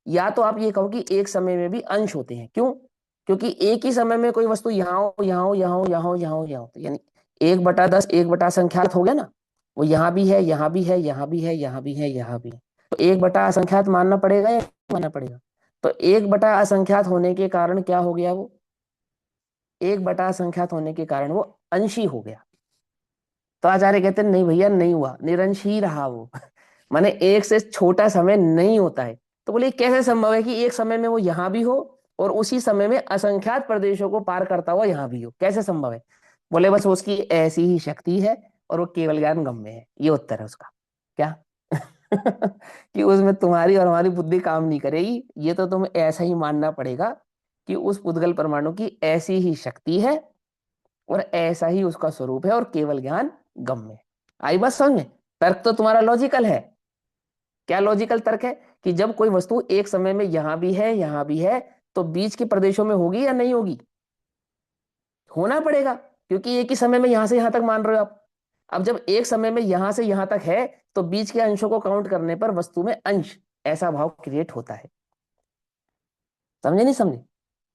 या तो आप ये कहो कि एक समय में भी अंश होते हैं, क्यों, क्योंकि एक ही समय में कोई वस्तु यहाँ हो, यहाँ हो, यहाँ हो, यहाँ हो, यहाँ हो, यहाँ हो, तो यानी 1/10 1 बटा असंख्यात हो गया ना। वो यहाँ भी है, यहाँ भी है, यहाँ भी है, यहाँ भी है, यहाँ भी है, तो 1 बटा असंख्यात मानना पड़ेगा या नहीं मानना पड़ेगा। तो 1 बटा असंख्यात होने के कारण क्या हो गया, वो 1 बटा असंख्यात होने के कारण वो अंशी हो गया। तो आचार्य कहते हैं नहीं भैया, नहीं हुआ, निरंश ही रहा वो। माने एक से छोटा समय नहीं होता है। तो बोले कैसे संभव है कि एक समय में वो यहां भी हो और उसी समय में असंख्यात प्रदेशों को पार करता हुआ यहां भी हो, कैसे संभव है। बोले बस उसकी ऐसी ही शक्ति है और वो केवल ज्ञान गम्य है, ये उत्तर है उसका। क्या कि उसमें तुम्हारी और हमारी बुद्धि काम नहीं करेगी, ये तो तुम्हें ऐसा ही मानना पड़ेगा कि उस पुद्गल परमाणु की ऐसी ही शक्ति है और ऐसा ही उसका स्वरूप है और केवल ज्ञान गम्य है। आई बात समझ में। तर्क तो तुम्हारा लॉजिकल है। क्या लॉजिकल तर्क है कि जब कोई वस्तु एक समय में यहां भी है, यहां भी है, तो बीच के प्रदेशों में होगी या नहीं होगी, होना पड़ेगा, क्योंकि एक ही समय में यहां से यहां तक मान रहे हो आप। अब जब एक समय में यहां से यहां तक है तो बीच के अंशों को काउंट करने पर वस्तु में अंश, ऐसा भाव क्रिएट होता है। समझे नहीं समझे।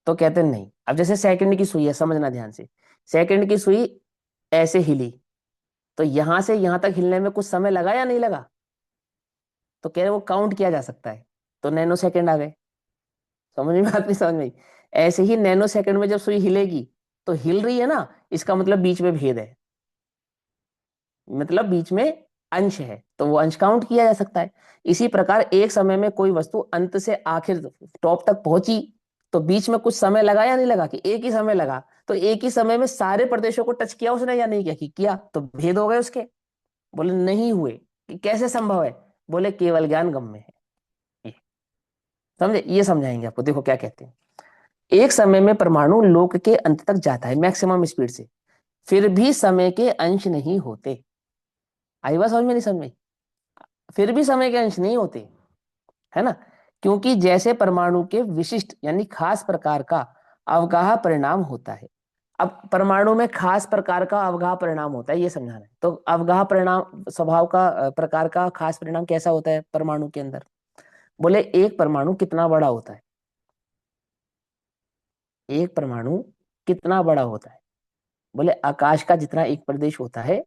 तो कहते हैं नहीं। अब जैसे सेकंड की सुई है, समझना ध्यान से। सेकंड की सुई ऐसे हिली तो यहां से यहां तक हिलने में कुछ समय लगा या नहीं लगा, तो कह रहे वो काउंट किया जा सकता है, तो नैनो सेकंड आ गए। समझ में बात नहीं समझ में आई? ऐसे ही नैनो सेकंड में जब सुई हिलेगी तो हिल रही है ना, इसका मतलब बीच में भेद है, मतलब बीच में अंश है, तो वो अंश काउंट किया जा सकता है। इसी प्रकार एक समय में कोई वस्तु अंत से आखिर टॉप तक पहुंची तो बीच में कुछ समय लगा या नहीं लगा, कि एक ही समय लगा, तो एक ही समय में सारे प्रदेशों को टच किया उसने या नहीं किया, कि किया, तो भेद हो गए उसके। बोले नहीं हुए, कि कैसे संभव है, बोले केवल ज्ञान गम्य है। ये समझे, ये समझाएंगे आपको, देखो क्या कहते हैं। एक समय में परमाणु लोक के अंत तक जाता है मैक्सिमम स्पीड से, फिर भी समय के अंश नहीं होते। आई बात समझ में नहीं समझ में। फिर भी समय के अंश नहीं होते, है ना, क्योंकि जैसे परमाणु के विशिष्ट यानी खास प्रकार का अवगाह परिणाम होता है। अब परमाणु में खास प्रकार का अवगाह परिणाम होता है, ये समझाना है। तो अवगाह परिणाम स्वभाव का प्रकार का खास परिणाम कैसा होता है परमाणु के अंदर। बोले एक परमाणु कितना बड़ा होता है, एक परमाणु कितना बड़ा होता है। बोले आकाश का जितना एक प्रदेश होता है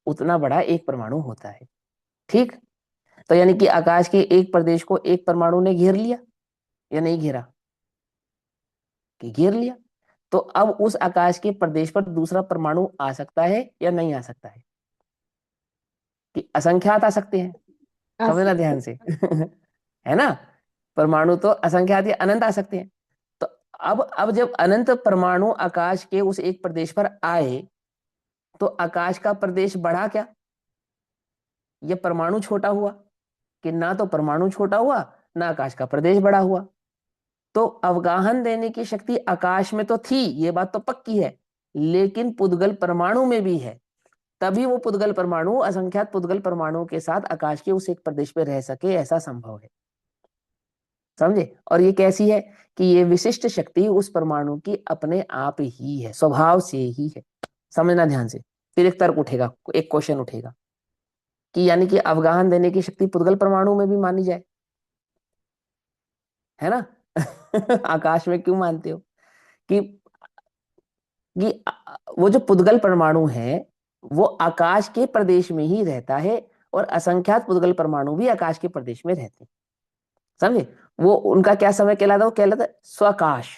उतना बड़ा एक परमाणु होता है, ठीक। तो यानी कि आकाश के एक प्रदेश को एक परमाणु ने घेर लिया या नहीं घेरा, कि घेर लिया। तो अब उस आकाश के प्रदेश पर दूसरा परमाणु आ सकता है या नहीं आ सकता है, कि असंख्यात आ सकते हैं। समझना ध्यान से है ना, परमाणु तो असंख्यात या अनंत आ सकते हैं। तो अब जब अनंत परमाणु आकाश के उस एक प्रदेश पर आए तो आकाश का प्रदेश बढ़ा क्या, ये परमाणु छोटा हुआ, कि ना तो परमाणु छोटा हुआ ना आकाश का प्रदेश बड़ा हुआ। तो अवगाहन देने की शक्ति आकाश में तो थी, ये बात तो पक्की है, लेकिन पुद्गल परमाणु में भी है, तभी वो पुद्गल परमाणु असंख्यात पुद्गल परमाणुओं के साथ आकाश के उस एक प्रदेश पे रह सके, ऐसा संभव है। समझे? और ये कैसी है कि ये विशिष्ट शक्ति उस परमाणु की अपने आप ही है, स्वभाव से ही है। समझना ध्यान से। फिर एक तर्क उठेगा, एक क्वेश्चन उठेगा कि यानी कि अवगाहन देने की शक्ति पुद्गल परमाणु में भी मानी जाए, है ना? आकाश में क्यों मानते हो कि वो जो पुद्गल परमाणु है वो आकाश के प्रदेश में ही रहता है, और असंख्यात पुद्गल परमाणु भी आकाश के प्रदेश में रहते हैं। समझे? वो उनका क्या समय कहलाता, वो कहलाता है स्वकाश,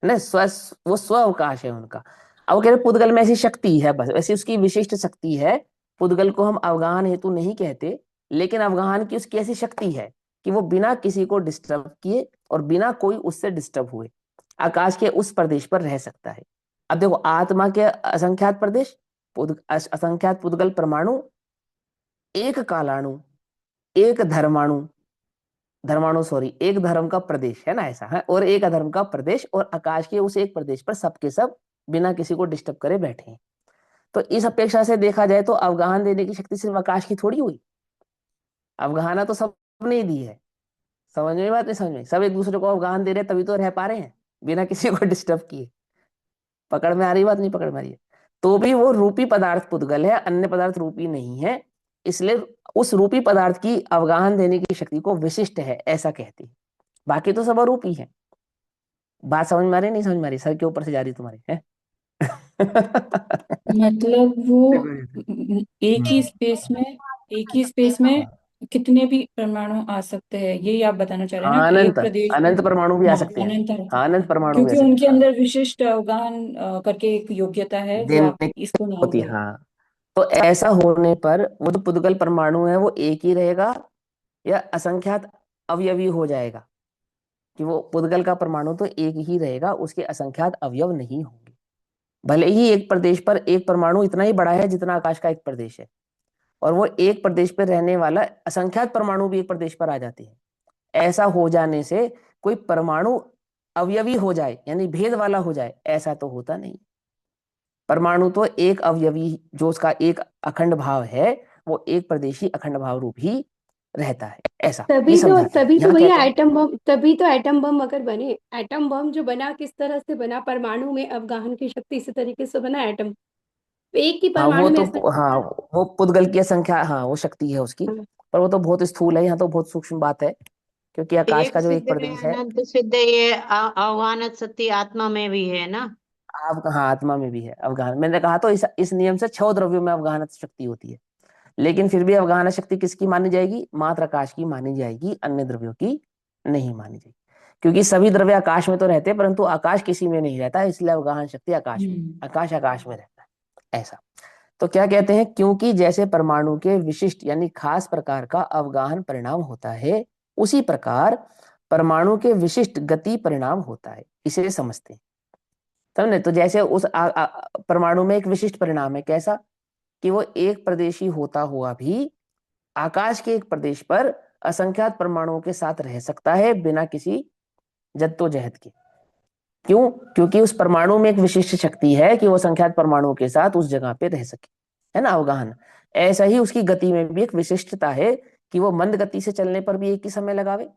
नहीं स्व, वो स्व अवकाश है उनका। अब वो कह रहे पुद्गल में ऐसी शक्ति है, बस ऐसी उसकी विशिष्ट शक्ति है। पुद्गल को हम अवगाहन हेतु नहीं कहते, लेकिन अवगाहन की उसकी ऐसी शक्ति है कि वो बिना किसी को डिस्टर्ब किए और बिना कोई उससे डिस्टर्ब हुए आकाश के उस प्रदेश पर रह सकता है। अब देखो आत्मा के असंख्यात प्रदेश, असंख्यात पुद्गल परमाणु, एक कालाणु, एक धर्माणु, धर्माणु सॉरी एक धर्म का प्रदेश है ना, ऐसा है, और एक अधर्म का प्रदेश, और आकाश के उस एक प्रदेश पर सबके सब बिना किसी को डिस्टर्ब करे बैठे हैं। तो इस अपेक्षा से देखा जाए तो अवगाहन देने की शक्ति सिर्फ आकाश की थोड़ी हुई, अवगाहना तो सबने ही दी है। समझ में बात नहीं? समझ में? सब एक दूसरे को अवगाहन दे रहे हैं तभी तो रह पा रहे हैं बिना किसी को डिस्टर्ब किए। पकड़ में आ रही बात? नहीं पकड़ में आ रही है? तो भी वो रूपी पदार्थ पुद्गल है, अन्य पदार्थ रूपी नहीं है, इसलिए उस रूपी पदार्थ की अवगाहन देने की शक्ति को विशिष्ट है ऐसा कहती है। बाकी तो सब अरूपी है। बात समझ में आ रही? नहीं समझ में आ रही? सर के ऊपर से जा रही तुम्हारे है? मतलब वो देखो जैसे। एक ही हम्म। स्पेस में, एक ही स्पेस में कितने भी परमाणु आ सकते हैं, यही आप बताना चाह रहे हैं ना हाँ कि अनंत, एक प्रदेश में। अनंत परमाणु भी आ हाँ, सकते हैं। अनंत है। हाँ अनंत परमाणु भी आ क्योंकि सकते उनके हैं, हाँ। अंदर विशिष्ट अवगाहन करके एक योग्यता है जो आप देने की इसको मान होती है, रहे हैं। हाँ। तो ऐसा होने पर वो जो पुद्गल परमाणु है वो एक ही रहेगा या असंख्यात अवयवी हो जाएगा? कि वो पुद्गल का परमाणु तो एक ही रहेगा, उसके असंख्यात अवयव नहीं होंगे। भले ही एक प्रदेश पर एक परमाणु इतना ही बड़ा है जितना आकाश का एक प्रदेश है, और वो एक प्रदेश पर रहने वाला असंख्यात परमाणु भी एक प्रदेश पर आ जाते हैं। ऐसा हो जाने से कोई परमाणु अवयवी हो जाए यानी भेद वाला हो जाए, ऐसा तो होता नहीं। परमाणु तो एक अवयवी, जो उसका एक अखंड भाव है, वो एक प्रदेशी अखंड भाव रूप ही रहता है, ऐसा ये समझाते हैं। तभी तो यहाँ भैया कहते हैं एटम बम, तभी तो एटम बम अगर बने, एटम बम जो बना किस तरह से बना, परमाणु में अवगाहन की शक्ति इसी तरीके से बना एटम। एक ही हाँ वो परमाणु में तो, ऐसा हाँ वो पुद्गल की संख्या, हाँ वो शक्ति है उसकी, हाँ, पर वो तो बहुत स्थूल है, यहाँ तो बहुत सूक्ष्म बात है। क्योंकि आकाश एक का जो एक सिद्ध है प्रदेश है, अनंत सिद्ध, ये आह्वान सत्य आत्मा में भी है ना। आप हाँ आत्मा में भी है अवगाहन। मैंने कहा तो इस नियम से 6 द्रव्यों में अवगाहन शक्ति होती है, लेकिन फिर भी अवगाहन शक्ति किसकी मानी जाएगी? मात्र आकाश की मानी जाएगी, अन्य द्रव्यों की नहीं मानी जाएगी। क्योंकि सभी द्रव्य आकाश में तो रहते हैं, परंतु आकाश किसी में नहीं रहता, इसलिए अवगाहन शक्ति आकाश में, हम्म। आकाश आकाश में रहता है, ऐसा। तो क्या कहते हैं, क्योंकि जैसे परमाणु के विशिष्ट यानी खास प्रकार का अवगाहन परिणाम होता है, उसी प्रकार परमाणु के विशिष्ट गति परिणाम होता है, इसे समझते हैं। समझे? तो जैसे उस परमाणु में एक विशिष्ट परिणाम है, कैसा? कि वो एक प्रदेशी होता हुआ भी आकाश के एक प्रदेश पर असंख्यात परमाणुओं के साथ रह सकता है बिना किसी जद्दोजहद के। क्यों? क्योंकि उस परमाणु में एक विशिष्ट शक्ति है कि वो संख्यात परमाणुओं के साथ उस जगह पे रह सके, है ना, अवगाहन। ऐसा ही उसकी गति में भी एक विशिष्टता है कि वो मंद गति से चलने पर भी एक ही समय लगावे,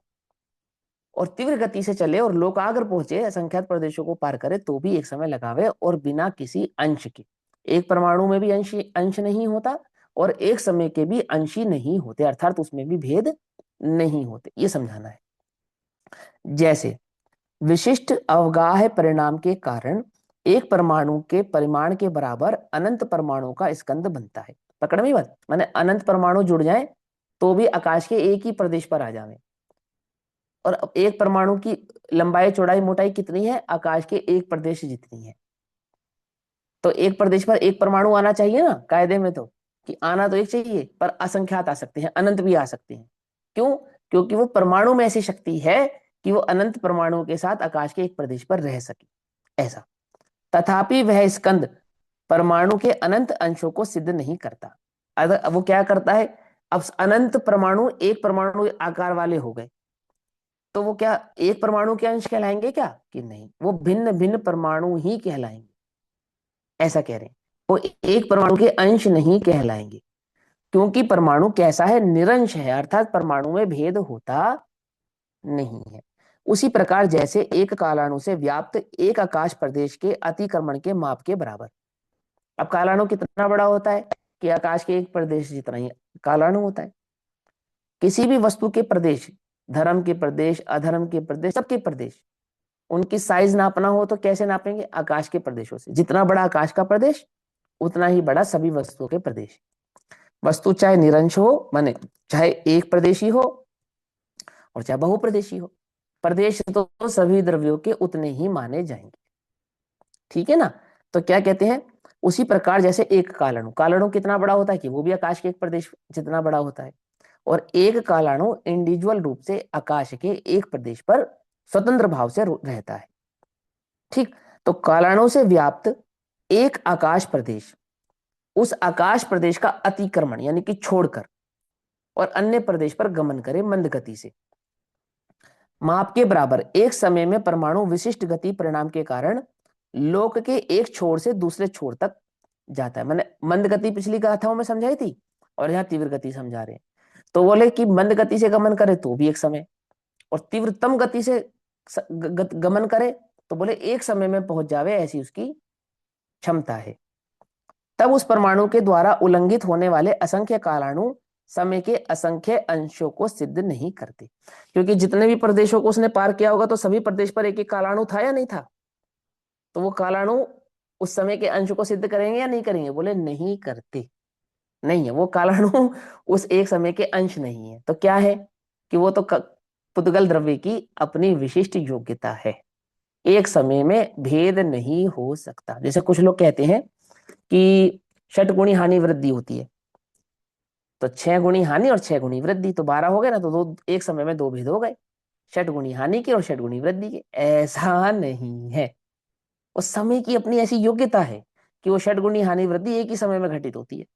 और तीव्र गति से चले और लोकाग्र पहुंचे, असंख्यात प्रदेशों को पार करे तो भी एक समय लगावे, और बिना किसी अंश के। एक परमाणु में भी अंश अंश नहीं होता, और एक समय के भी अंशी नहीं होते, अर्थात उसमें भी भेद नहीं होते, ये समझाना है। जैसे विशिष्ट अवगाह्य परिणाम के कारण एक परमाणु के परिमाण के बराबर अनंत परमाणु का स्कंद बनता है। पकड़ में बात? माने अनंत परमाणु जुड़ जाए तो भी आकाश के एक ही प्रदेश पर आ जावे। और अब एक परमाणु की लंबाई चौड़ाई मोटाई कितनी है? आकाश के एक प्रदेश जितनी है। तो एक प्रदेश पर एक परमाणु आना चाहिए ना कायदे में, तो कि आना तो एक चाहिए, पर असंख्यात आ सकते हैं, अनंत भी आ सकते हैं। क्यों? क्योंकि वो परमाणु में ऐसी शक्ति है कि वो अनंत परमाणुओं के साथ आकाश के एक प्रदेश पर रह सके, ऐसा। तथापि वह स्कंद परमाणु के अनंत अंशों को सिद्ध नहीं करता। अगर वो क्या करता है, अब अनंत परमाणु एक परमाणु आकार वाले हो गए, तो वो क्या एक परमाणु के अंश कहलाएंगे क्या? कि नहीं, वो भिन्न भिन्न परमाणु ही कहलाएंगे, ऐसा कह रहे हैं। वो एक परमाणु के अंश नहीं कहलाएंगे, क्योंकि परमाणु कैसा है? निरंश है, अर्थात परमाणु में भेद होता नहीं है। उसी प्रकार जैसे एक कालाणु से व्याप्त एक आकाश प्रदेश के अतिक्रमण के माप के बराबर। अब कालाणु कितना बड़ा होता है कि आकाश के एक प्रदेश जितना ही कालाणु होता है। किसी भी वस्तु के प्रदेश, धर्म के प्रदेश, अधर्म के प्रदेश, सबके प्रदेश, उनकी साइज नापना हो तो कैसे नापेंगे? आकाश के प्रदेशों से। जितना बड़ा आकाश का प्रदेश उतना ही बड़ा सभी वस्तुओं के प्रदेश। वस्तु चाहे निरंश हो, माने चाहे एक प्रदेशी हो और चाहे बहुप्रदेशी हो, प्रदेश तो सभी द्रव्यों के उतने ही माने जाएंगे। ठीक है ना? तो क्या कहते हैं, उसी प्रकार जैसे एक कालाणु, कालाणु कितना बड़ा होता है कि वो भी आकाश के एक प्रदेश जितना बड़ा होता है, और एक कालाणु इंडिविजुअल रूप से आकाश के एक प्रदेश पर स्वतंत्र भाव से रहता है। ठीक, तो कालाणु से व्याप्त एक आकाश प्रदेश उस आकाश प्रदेश का अतिक्रमण यानी कि छोड़कर और अन्य प्रदेश पर गमन करे मंद गति से, माप के बराबर एक समय में परमाणु विशिष्ट गति परिणाम के कारण लोक के एक छोर से दूसरे छोर तक जाता है। मैंने मंद गति पिछली गाथाओं में समझाई थी और यहाँ तीव्र गति समझा रहे हैं। तो बोले कि मंद गति से गमन करे तो भी एक समय, और तीव्रतम गति से गमन करे तो बोले एक समय में पहुंच जावे, ऐसी उसकी क्षमता है। तब उस परमाणु के द्वारा उल्लंघित होने वाले असंख्य कालाणु समय के असंख्य अंशों को सिद्ध नहीं करते, क्योंकि जितने भी प्रदेशों को उसने पार किया होगा तो सभी प्रदेश पर एक एक कालाणु था या नहीं था? तो वो कालाणु उस समय के अंश को सिद्ध करेंगे या नहीं करेंगे? बोले नहीं करते, नहीं है। वो कालाणु उस एक समय के अंश नहीं है। तो क्या है कि वो तो पुद्गल द्रव्य की अपनी विशिष्ट योग्यता है, एक समय में भेद नहीं हो सकता। जैसे कुछ लोग कहते हैं कि षटगुणी हानि वृद्धि होती है, तो 6 गुणी हानि और 6 गुणी वृद्धि, तो 12 हो गए ना, तो दो एक समय में दो भेद हो गए, षटगुणी हानि के और षटगुणी वृद्धि के। ऐसा नहीं है, उस समय की अपनी ऐसी योग्यता है कि वो षटगुणी हानि वृद्धि एक ही समय में घटित होती है।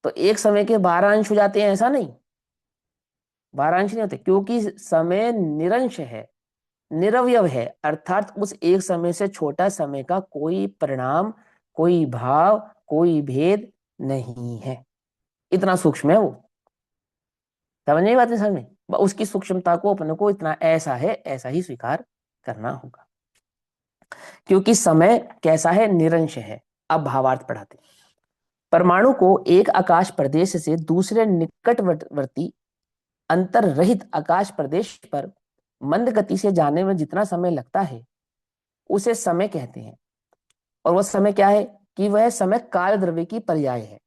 तो एक समय के 12 अंश हो जाते हैं, ऐसा नहीं, 12 अंश नहीं होते, क्योंकि समय निरंश है, निरवयव है, अर्थात उस एक समय से छोटा समय का कोई परिणाम, कोई भाव, कोई भेद नहीं है। इतना सूक्ष्म है वो। समझ नहीं, बात नहीं समझ में? उसकी सूक्ष्मता को अपने को इतना ऐसा है ऐसा ही स्वीकार करना होगा, क्योंकि समय कैसा है? निरंश है। अब भावार्थ पढ़ाते हैं। परमाणु को एक आकाश प्रदेश से दूसरे निकटवर्ती अंतर रहित आकाश प्रदेश पर मंद गति से जाने में जितना समय लगता है उसे समय कहते हैं। और वह समय क्या है कि वह समय काल द्रव्य की पर्याय है।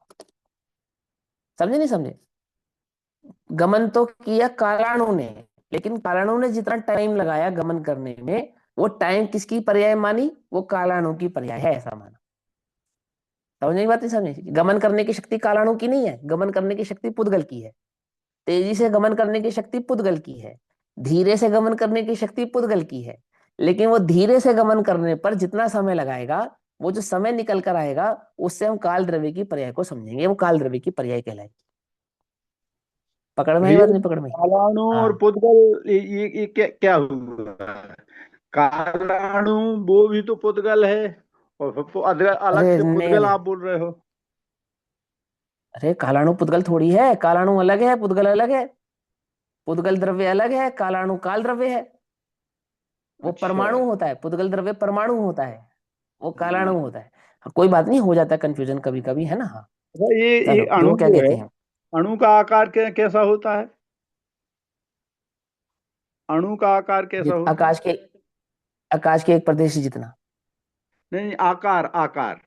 समझे नहीं समझे? गमन तो किया कालाणु ने, लेकिन कालाणु ने जितना टाइम लगाया गमन करने में, वो टाइम किसकी पर्याय मानी? वो कालाणु की पर्याय है, ऐसा माना। समझने की बात नहीं समझे? गमन करने की शक्ति कालाणु की नहीं है, गमन करने की शक्ति पुद्गल की है। तेजी से गमन करने की शक्ति पुद्गल की है, धीरे से गमन करने की शक्ति पुद्गल की है। लेकिन वो धीरे से गमन करने पर जितना समय लगाएगा, वो जो समय निकल कर आएगा उससे हम काल द्रव्य की पर्याय को समझेंगे, वो काल द्रव्य की पर्याय कहलाएगी। पकड़ में आई भैया बात नहीं पकड़ में? कालाणु और हाँ, पुद्गल ये क्या क्या हुआ? कालाणु वो भी तो पुद्गल है, और फिर अलग अरे से मेल पुद्गल है। आप बोल रहे हो। अरे कालाणु पुद्गल थोड़ी है, कालाणु अलग है, पुद्गल अलग है। पुद्गल द्रव्य अलग है, कालाणु काल द्रव्य है। वो अच्छा। परमाणु होता है, पुद्गल द्रव्य परमाणु होता है, वो हाँ। कालाणु होता है। हाँ, कोई बात नहीं, हो जाता है कंफ्यूजन कभी कभी, है ना? हाँ, अच्छा, ये चलो अणु देखो क्या जो है, कहते हैं। अणु का आकार कैसा होता है? अणु का आकार कैसा होता है? आकाश के एक प्रदेश जितना। नहीं नहीं, आकार आकार।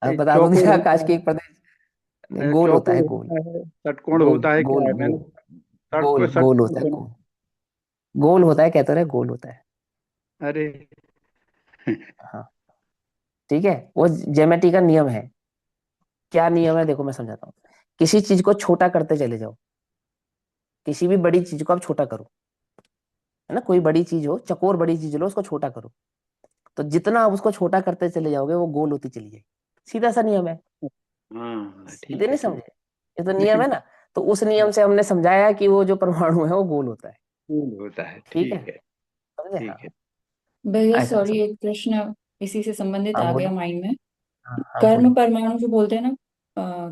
अब बता दो चौकोर दिया, आकाश होता के एक प्रदेश नहीं, है, गोल होता चौकोर है, गोल। होता है, षटकोण गोल होता है, क्या गोल है? गोल मैंने षट गोल को गोल षटकोण होता है, सुना। गोल। गोल होता है, कहते रहे गोल होता है। अरे। हाँ, ठीक है, वो ज्योमेट्री का नियम है। क्या नियम है देखो, मैं समझाता हूँ। किसी चीज को छोटा करते चले जाओ, किसी भी बड़ी चीज को आप छोटा करो, है ना? कोई बड़ी चीज हो, चकोर बड़ी चीज लो, उसको छोटा करो, तो जितना आप उसको छोटा करते चले जाओगे वो गोल होती चली जाएगी। सीधा सा नियम है। हाँ सीधे ठीक है नहीं ठीक समझे? ये तो है। नियम है ना। तो उस नियम से हमने समझाया कि वो जो परमाणु है वो गोल होता है। फूल होता है, ठीक है, ठीक है। समझे? ठीक है। हाँ, भैया ऐसा सॉरी, समझ। एक प्रश्न इसी से संबंधित हाँ आ गया बोलो। माइंड में। हाँ हाँ कर्म बोलो। परमाणु जो बोलते हैं ना,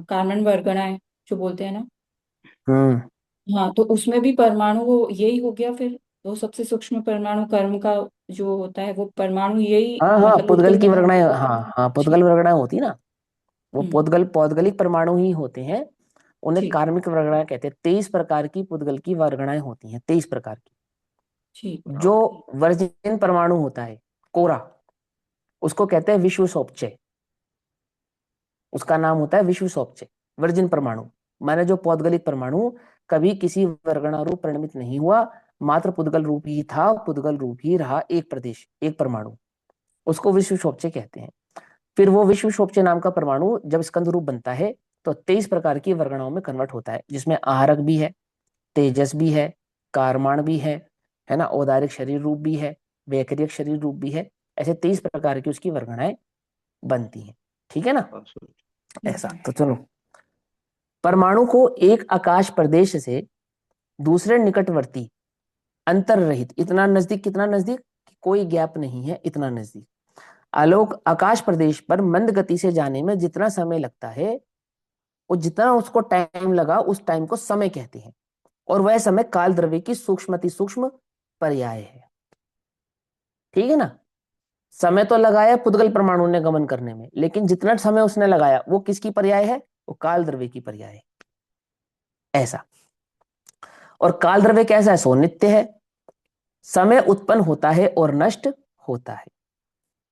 कार्बन वर्गणाएं जो बोलते हैं ना, हम्म हाँ, तो उसमें भी परमाणु वो यही हो गया फिर। तो सबसे सूक्ष्म परमाणु कर्म का जो होता है वो परमाणु यही हाँ हाँ, मतलब पुद्गल उत्तक की बना। वर्गणाएं, हाँ हाँ, पुद्गल ठीक। वर्गणाएं होती ना, वो हम्म। पुद्गल पौद्गलिक परमाणु ही होते हैं। उन्हें ठीक। कार्मिक वर्गणाएं कहते हैं। 23 प्रकार की पुद्गल की वर्गणाएं होती हैं, 23 प्रकार की। ठीक। जो वर्जिन परमाणु होता है, कोरा, उसको कहते हैं विश्वसोपचय। उसका नाम होता है विश्वसोपचय, वर्जिन परमाणु। माने जो पौद्गलिक परमाणु कभी किसी वर्गणा रूप परिणमित नहीं हुआ, मात्र पुद्गल रूप ही था, पुद्गल रूप ही रहा, एक प्रदेश, एक परमाणु, उसको विश्वसोपचय कहते हैं। फिर वो विश्वसोपचय नाम का परमाणु जब स्कंद रूप बनता है तो 23 प्रकार की वर्गणाओं में कन्वर्ट होता है, जिसमें आहारक भी है, तेजस भी है, कारमाण भी है ना, औदारिक शरीर रूप भी है, वैक्रियक शरीर रूप भी है। ऐसे 23 प्रकार की उसकी वर्गणाएं बनती हैं। ठीक है ना। ठीक ऐसा है। तो चलो, परमाणु को एक आकाश प्रदेश से दूसरे निकटवर्ती, अंतर रहित, इतना नजदीक, कितना नजदीक कि कोई गैप नहीं है, इतना नजदीक, आलोक आकाश प्रदेश पर मंद गति से जाने में जितना समय लगता है, वो जितना उसको टाइम लगा, उस टाइम को समय कहते हैं। और वह समय काल द्रव्य की सूक्ष्मति सूक्ष्म पर्याय है। ठीक है ना। समय तो लगाया पुद्गल परमाणु ने गमन करने में, लेकिन जितना समय उसने लगाया वो किसकी पर्याय है? वो काल द्रव्य की पर्याय है। ऐसा। और काल द्रव्य कैसा है? सो नित्य है, समय उत्पन्न होता है और नष्ट होता है।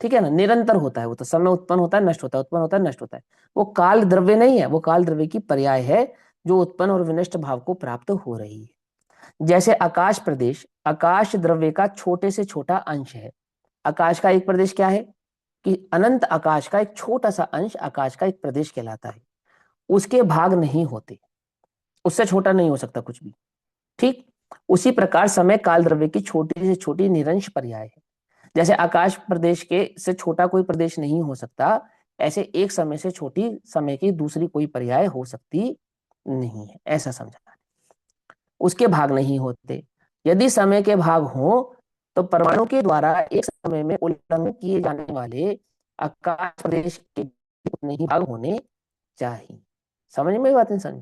ठीक है ना, निरंतर होता है वो तो। समय उत्पन्न होता है, नष्ट होता है, उत्पन्न होता है, नष्ट होता है। वो काल द्रव्य नहीं है, वो काल द्रव्य की पर्याय है, जो उत्पन्न और विनष्ट भाव को प्राप्त हो रही है। जैसे आकाश प्रदेश आकाश द्रव्य का छोटे से छोटा अंश है। आकाश का एक प्रदेश क्या है? कि अनंत आकाश का एक छोटा सा अंश आकाश का एक प्रदेश कहलाता है। उसके भाग नहीं होते, उससे छोटा नहीं हो सकता कुछ भी। ठीक। उसी प्रकार समय काल द्रव्य की छोटी से छोटी निरंश पर्याय है। जैसे आकाश प्रदेश के से छोटा कोई प्रदेश नहीं हो सकता, ऐसे एक समय से छोटी समय की दूसरी कोई पर्याय हो सकती नहीं है, ऐसा समझना। उसके भाग नहीं होते। यदि समय के भाग हो तो परमाणु के द्वारा एक समय में उल्लंघन किए जाने वाले आकाश प्रदेश के उतने ही भाग होने चाहिए। समझ में बात नहीं? समझ।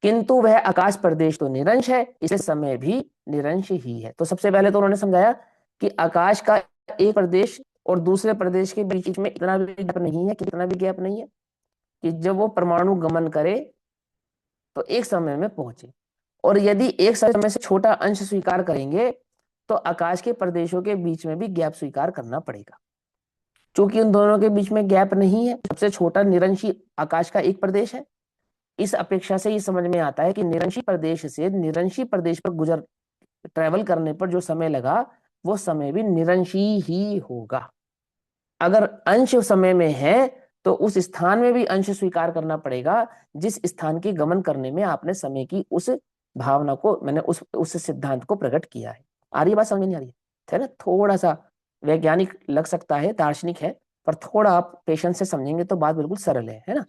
किंतु वह आकाश प्रदेश तो निरंश है, इसे समय भी निरंश ही है। तो सबसे पहले तो उन्होंने समझाया कि आकाश का एक प्रदेश और दूसरे प्रदेश के बीच में इतना भी गैप नहीं है, कितना भी गैप नहीं है, कि जब वो परमाणु गमन करे तो एक समय में पहुंचे। और यदि एक समय से छोटा अंश स्वीकार करेंगे तो आकाश के प्रदेशों के बीच में भी गैप स्वीकार करना पड़ेगा। क्योंकि उन दोनों के बीच में गैप नहीं है, सबसे छोटा निरंशी आकाश का एक प्रदेश है। इस अपेक्षा से ये समझ में आता है कि निरंशी प्रदेश से निरंशी प्रदेश पर गुजर ट्रेवल करने पर जो समय लगा, वो समय भी निरंशी ही होगा। अगर अंश समय में है तो उस स्थान में भी अंश स्वीकार करना पड़ेगा, जिस स्थान के गमन करने में आपने समय की उस भावना को, मैंने उस सिद्धांत को प्रकट किया है। आ रही बात? समझ में नहीं आ रही है ना? थोड़ा सा वैज्ञानिक लग सकता है, दार्शनिक है, पर थोड़ा आप पेशेंस से समझेंगे तो बात बिल्कुल सरल है ना।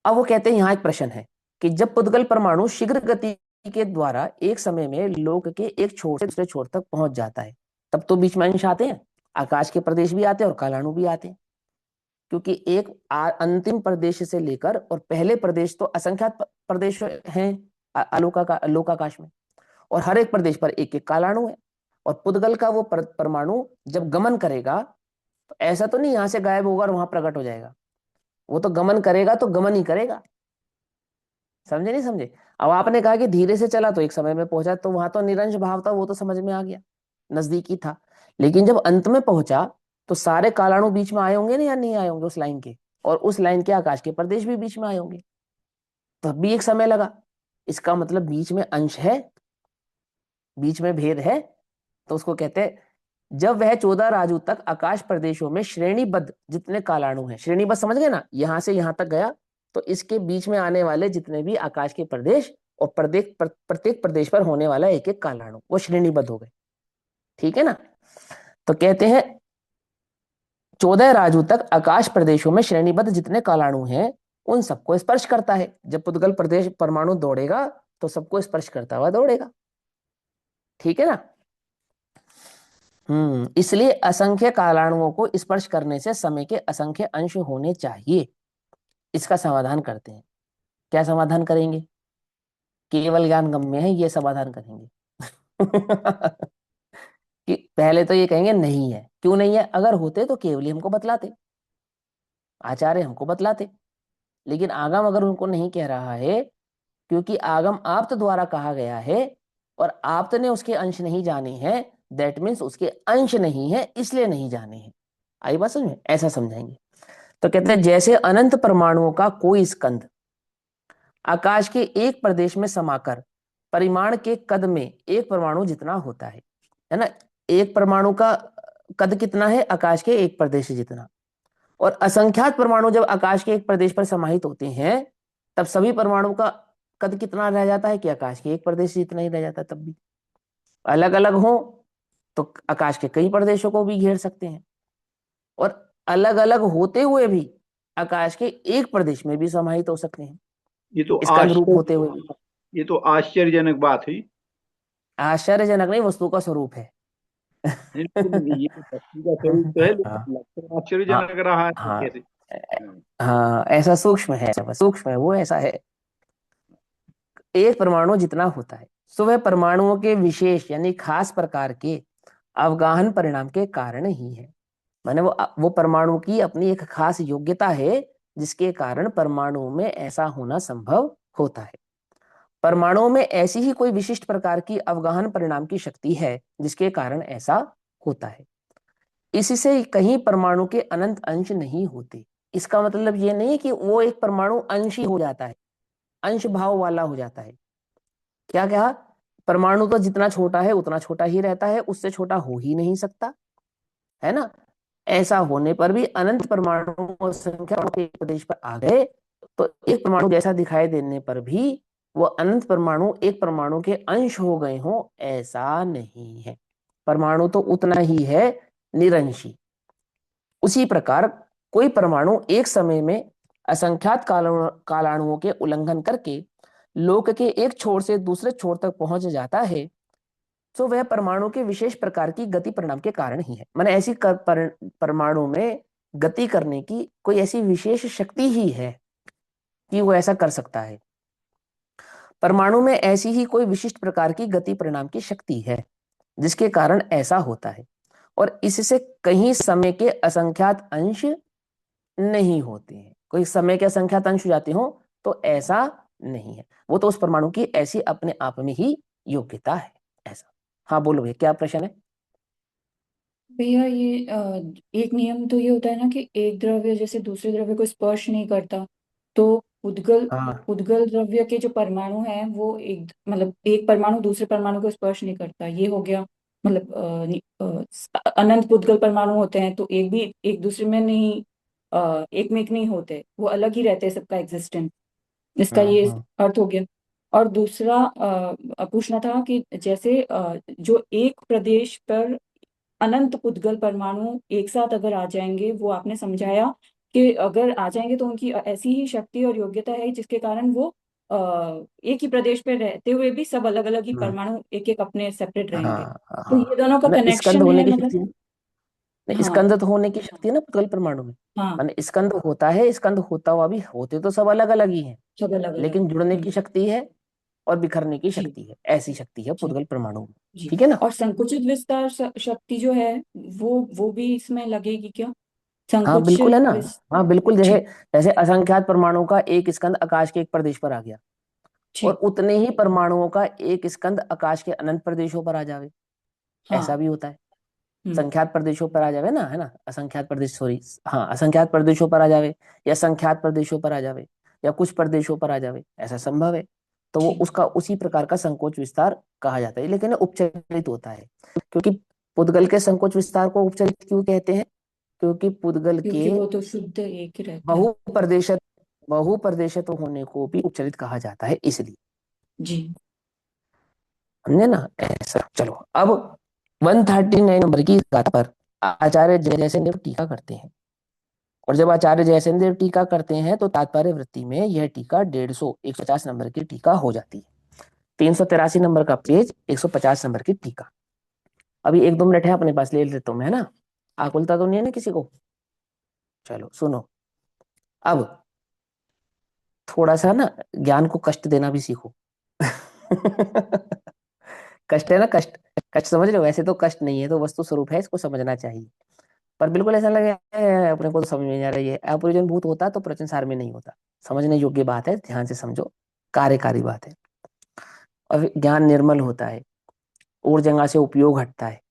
अब वो कहते हैं, यहाँ एक प्रश्न है कि जब पुद्गल परमाणु शीघ्र गति के द्वारा एक समय में लोक के एक छोर से दूसरे छोर तक पहुंच जाता है, तब तो बीच में अंश आते हैं, आकाश के प्रदेश भी आते हैं और कालाणु भी आते हैं। क्योंकि एक अंतिम प्रदेश से लेकर और पहले प्रदेश तो असंख्यात प्रदेश हैं आलोकाकाश में, और हर एक प्रदेश पर एक एक कालाणु है। और पुद्गल का वो परमाणु जब गमन करेगा तो ऐसा तो नहीं यहां से गायब होगा और वहां प्रकट हो जाएगा। वो तो गमन करेगा तो गमन ही करेगा। समझे नहीं समझे? अब आपने कहा कि धीरे से चला तो एक समय में पहुंचा, तो वहां तो निरंश भाव था, वो तो समझ में आ गया, नजदीकी था। लेकिन जब अंत में पहुंचा तो सारे कालाणु बीच में आए होंगे ना, या नहीं आए होंगे उस लाइन के? और उस लाइन के आकाश के प्रदेश भी बीच में आए होंगे, तब भी एक समय लगा। इसका मतलब बीच में अंश है, बीच में भेद है। तो उसको कहते हैं, जब वह 14 राजू तक आकाश प्रदेशों में श्रेणीबद्ध जितने कालाणु हैं, श्रेणीबद्ध समझ गए ना, यहां से यहां तक गया तो इसके बीच में आने वाले जितने भी आकाश के प्रदेश और प्रत्येक प्रदेश पर होने वाला एक एक कालाणु, वो श्रेणीबद्ध हो गए। ठीक है ना। तो कहते हैं 14 राजू तक आकाश प्रदेशों में श्रेणीबद्ध जितने कालाणु हैं उन सबको स्पर्श करता है। जब पुद्गल प्रदेश परमाणु दौड़ेगा तो सबको स्पर्श करता हुआ दौड़ेगा। ठीक है ना। इसलिए असंख्य कालाणुओं को स्पर्श करने से समय के असंख्य अंश होने चाहिए। इसका समाधान करते हैं। क्या समाधान करेंगे? केवल ज्ञान गम्य है, ये समाधान करेंगे। कि पहले तो ये कहेंगे नहीं है, क्यों नहीं है, अगर होते तो केवल ही हमको बतलाते, आचार्य हमको बतलाते। लेकिन आगम अगर उनको नहीं कह रहा है, क्योंकि आगम आप्त द्वारा कहा गया है और आप्त ने उसके अंश नहीं जाने हैं, दैट मीन्स उसके अंश नहीं है इसलिए नहीं जाने हैं। आई बात समझ में? ऐसा समझाएंगे। तो कहते हैं जैसे अनंत परमाणुओं का कोई स्कंद आकाश के एक प्रदेश में समाकर परिमाण के कद में एक परमाणु जितना होता है ना। एक परमाणु का कद कितना है? आकाश के एक प्रदेश जितना। और असंख्यात परमाणु जब आकाश के एक प्रदेश पर समाहित होते हैं, तब सभी परमाणु का कद कितना रह जाता है? कि आकाश के एक प्रदेश जितना ही रह जाता है। तब भी अलग अलग हो तो आकाश के कई प्रदेशों को भी घेर सकते हैं, और अलग अलग होते हुए भी आकाश के एक प्रदेश में भी समाहित हो सकते हैं, ये तो स्कंद रूप होते हुए भी। आश्चर्य, ये तो आश्चर्यजनक बात हुई। आश्चर्यजनक नहीं, वस्तु का स्वरूप है। नहीं, ये तो भक्ति का स्वरूप तो है, हाँ लेकिन लगता हाँ आश्चर्यजनक रहा है तो हाँ कैसे? हाँ। हाँ, ऐसा सूक्ष्म है, सूक्ष्म है वो, ऐसा है। एक परमाणु जितना होता है, सो वह परमाणुओं के विशेष यानी खास प्रकार के अवगाहन परिणाम के कारण ही है। माने वो परमाणु की अपनी एक खास योग्यता है, जिसके कारण परमाणु में ऐसा होना संभव होता है। परमाणुओं में ऐसी ही कोई विशिष्ट प्रकार की अवगाहन परिणाम की शक्ति है, जिसके कारण ऐसा होता है। इससे कहीं परमाणु के अनंत अंश नहीं होते। इसका मतलब ये नहीं है कि वो एक परमाणु अंश ही हो जाता है, अंश भाव वाला हो जाता है। क्या कहा? परमाणु तो जितना छोटा है उतना छोटा ही रहता है, उससे छोटा हो ही नहीं सकता, है ना। ऐसा होने पर भी अनंत परमाणु संख्या के प्रदेश पर आ गए, तो एक परमाणु जैसा दिखाई देने पर भी वो अनंत परमाणु एक परमाणु के अंश हो गए हों, ऐसा नहीं है। परमाणु तो उतना ही है, निरंशी। उसी प्रकार कोई परमाणु एक समय में असंख्यात कालाणुओं के उल्लंघन करके लोक के एक छोर से दूसरे छोर तक पहुंच जाता है, तो वह परमाणु के विशेष प्रकार की गति परिणाम के कारण ही है। माने ऐसी परमाणु में गति करने की कोई ऐसी विशेष शक्ति ही है कि वो ऐसा कर सकता है। परमाणु में ऐसी ही कोई विशिष्ट प्रकार की गति परिणाम की शक्ति है, जिसके कारण ऐसा होता है, और इससे कहीं समय के असंख्यात अंश नहीं होते हैं। कोई समय के असंख्यात अंश हो जाते हो तो ऐसा नहीं है। वो तो उस परमाणु की ऐसी अपने आप में ही योग्यता है, ऐसा। हाँ बोलो भैया, क्या प्रश्न है? भैया ये एक नियम तो ये होता है ना कि एक द्रव्य जैसे दूसरे द्रव्य को स्पर्श नहीं करता, तो उद्गल हाँ उद्गल द्रव्य के जो परमाणु हैं वो एक मतलब एक परमाणु दूसरे परमाणु को स्पर्श नहीं करता, ये हो गया। मतलब अनंत उद्गल परमाणु होते हैं तो एक भी एक दूसरे में नहीं, एक में एक नहीं होते, वो अलग ही रहते हैं सबका एग्जिस्टेंस। इसका ये हम्म। अर्थ हो गया। और दूसरा पूछना था कि जैसे जो एक प्रदेश पर अनंत पुद्गल परमाणु एक साथ अगर आ जाएंगे, वो आपने समझाया कि अगर आ जाएंगे तो उनकी ऐसी ही शक्ति और योग्यता है जिसके कारण वो एक ही प्रदेश पे रहते हुए भी सब अलग अलग ही हम्म। परमाणु एक एक अपने सेपरेट रहेंगे। हाँ तो हाँ, ये दोनों का ना स्कंद कनेक्शन होने है की मतलब। शक्ति नहीं, नहीं, हाँ स्कंद तो होने की शक्ति है ना पुद्गल परमाणु में। हाँ, माने स्कंद होता है, स्कंद होता हुआ भी होते तो सब अलग अलग ही हैं, सब अलग अलग। लेकिन जुड़ने की शक्ति है और बिखरने की जी शक्ति है, ऐसी शक्ति है जी पुद्गल परमाणु में। जी। ठीक है ना। और संकुचित विस्तार शक्ति जो है वो भी इसमें लगेगी क्या? हाँ बिल्कुल संकुचित है ना। हाँ बिल्कुल, जैसे ठीक जैसे असंख्यात परमाणु का एक स्कंद आकाश के एक प्रदेश पर आ गया, और ठीक। उतने ही परमाणुओं का एक स्कंद आकाश के अनंत प्रदेशों पर आ जावे, ऐसा हाँ। भी होता है। हम्म। संख्यात प्रदेशों पर आ जावे ना, है ना, असंख्यात प्रदेश, सॉरी, हाँ, असंख्यात प्रदेशों पर आ जावे, या संख्यात प्रदेशों पर आ जावे, या कुछ प्रदेशों पर आ जावे, ऐसा संभव है। तो वो ठीक। उसका उसी प्रकार का संकोच विस्तार कहा जाता है, लेकिन ये उपचरित होता है। क्योंकि पुद्गल के संकोच विस्तार को उपचरित क्यों कहते हैं? क्योंकि पुद्गल के क्योंकि वो तो शुद्ध एक ही रहता है। बहुप्रदेशत बहुप्रदेशत होने को भी उपचरित कहा जाता है, इसलिए। जी। हमने ना, ऐसा। चलो अब 139 नंबर की गाथा पर आचार्य जयसेन देव टीका करते हैं। और जब आचार्य जयसेन देव टीका करते हैं तो तात्पर्य वृत्ति में यह टीका 150 नंबर की टीका हो जाती है। 383 नंबर का पेज, 150 नंबर की टीका। अभी 1-2 मिनट है अपने पास, ले लेता हूँ मैं, है ना। आकुलता तो नहीं है ना किसी को? चलो सुनो। अब थोड़ा सा ना ज्ञान को कष्ट देना भी सीखो। कष्ट है ना, कष्ट। कष्ट समझ रहे हो? वैसे तो कष्ट नहीं है, तो वस्तु स्वरूप है, इसको समझना चाहिए। पर बिल्कुल ऐसा लगे अपने को तो समझ में नहीं आ रही है, अप्रयोजन भूत होता तो प्रवचन सार में नहीं होता। समझने योग्य बात है, ध्यान से समझो, कार्यकारी बात है। और ज्ञान निर्मल होता है, और जगह से उपयोग हटता है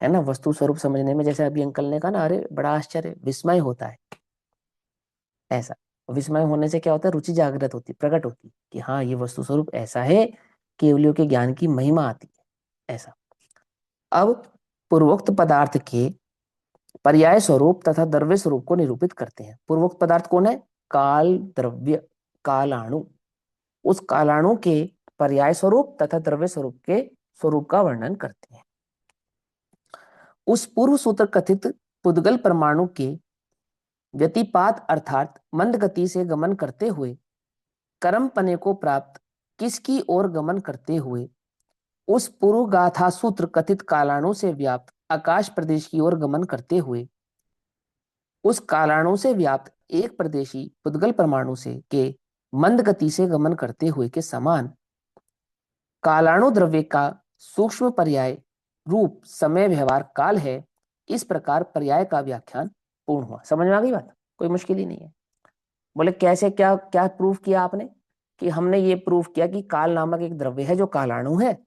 ना, वस्तु स्वरूप समझने में। जैसे अभी अंकल ने कहा ना, अरे बड़ा आश्चर्य, विस्मय होता है ऐसा। विस्मय होने से क्या होता है? रुचि जागृत होती, प्रकट होती कि हाँ ये वस्तु स्वरूप ऐसा है, केवलियों के ज्ञान की महिमा आती है ऐसा। अब पूर्वोक्त पदार्थ के पर्याय स्वरूप तथा द्रव्य स्वरूप को निरूपित करते हैं। पूर्वोक्त पदार्थ कौन है? काल, द्रव्य, कालाणु। उस कालाणु के पर्याय स्वरूप तथा द्रव्य स्वरूप के स्वरूप का वर्णन करते हैं। उस पूर्व सूत्र कथित पुद्गल परमाणु के व्यतिपात अर्थात मंद गति से गमन करते हुए कर्म पने को प्राप्त किसकी ओर गमन करते हुए उस पूर्व गाथा सूत्र कथित कालाणु से व्याप्त आकाश प्रदेश की ओर गमन करते हुए उस कालाणु से व्याप्त एक प्रदेशी पुद्गल परमाणु से के मंद गति से गमन करते हुए के समान कालाणु द्रव्य का सूक्ष्म पर्याय रूप समय व्यवहार काल है। इस प्रकार पर्याय का व्याख्यान पूर्ण हुआ। समझ में आ गई बात? कोई मुश्किल ही नहीं है। बोले कैसे, क्या क्या प्रूफ किया आपने? कि हमने ये प्रूफ किया कि काल नामक एक द्रव्य है जो कालाणु है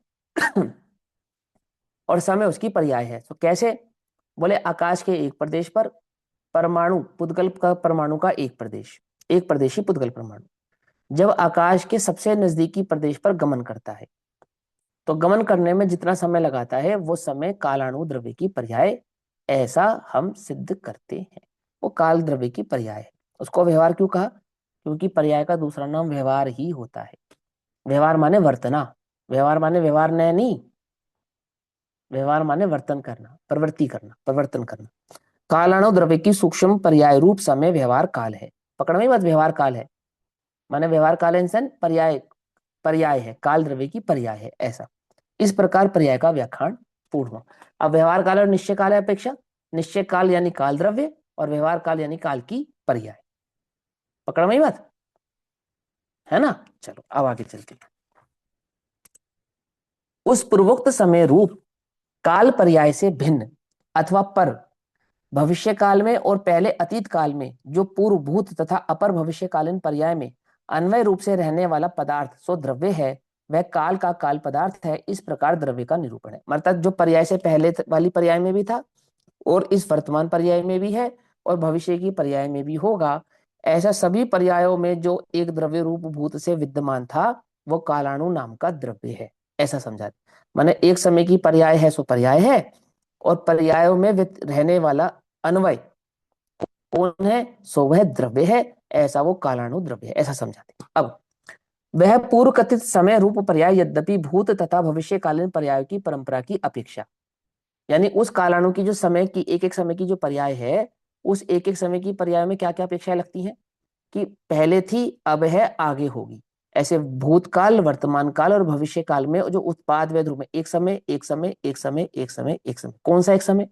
और समय उसकी पर्याय है। तो कैसे? बोले आकाश के एक प्रदेश पर परमाणु पुद्गल का परमाणु का एक प्रदेश, एक प्रदेशी पुद्गल परमाणु जब आकाश के सबसे नजदीकी प्रदेश पर गमन करता है, तो गमन करने में जितना समय लगाता है वो समय कालाणु द्रव्य की पर्याय, ऐसा हम सिद्ध करते हैं। वो काल द्रव्य की पर्याय है। उसको व्यवहार क्यों कहा? क्योंकि पर्याय का दूसरा नाम व्यवहार ही होता है। व्यवहार माने वर्तना, व्यवहार माने व्यवहार नहीं, व्यवहार माने वर्तन करना, प्रवृत्ति करना, परिवर्तन करना। कालाणु द्रव्य की सूक्ष्म पर्याय रूप समय व्यवहार काल है। पकड़ में बात, व्यवहार काल है माने व्यवहार काल इंसान पर्याय, पर्याय है, काल द्रव्य की पर्याय है ऐसा। इस प्रकार पर्याय का व्याख्यान पूर्ण हुआ। अब व्यवहार काल और निश्चय काल है अपेक्षा, निश्चय काल यानी काल द्रव्य और व्यवहार काल यानी काल की पर्याय। पकड़ में बात है ना? चलो अब आगे चलते हैं। उस पूर्वोक्त समय रूप काल पर्याय से भिन्न अथवा पर भविष्य काल में और पहले अतीत काल में जो पूर्व भूत तथा अपर भविष्यकालीन पर्याय में अन्वय रूप से रहने वाला पदार्थ सो द्रव्य है, वह काल का काल पदार्थ है। इस प्रकार द्रव्य का निरूपण है। मतलब जो पर्याय से पहले वाली पर्याय में भी था और इस वर्तमान पर्याय में भी है और भविष्य की पर्याय में भी होगा, ऐसा सभी पर्यायों में जो एक द्रव्य रूप भूत से विद्यमान था वो कालाणु नाम का द्रव्य है, ऐसा समझा। माने एक समय की पर्याय है सो पर्याय है, और पर्यायों में रहने वाला अन्वय कौन है सो वह द्रव्य है, ऐसा वो कालाणु द्रव्य है, ऐसा समझाते। अब वह पूर्व कथित समय रूप पर्याय यद्यपि भूत तथा भविष्यकालीन पर्यायों की परंपरा की अपेक्षा, यानी उस कालाणु की जो समय की एक एक समय की जो पर्याय है, उस एक एक समय की पर्याय में क्या क्या अपेक्षाएं लगती हैं कि पहले थी, अब है, आगे होगी। ऐसे भूतकाल, वर्तमान काल और भविष्य काल में जो उत्पाद वेद रूप में एक समय एक समय एक समय एक समय एक समय, कौन सा एक समय?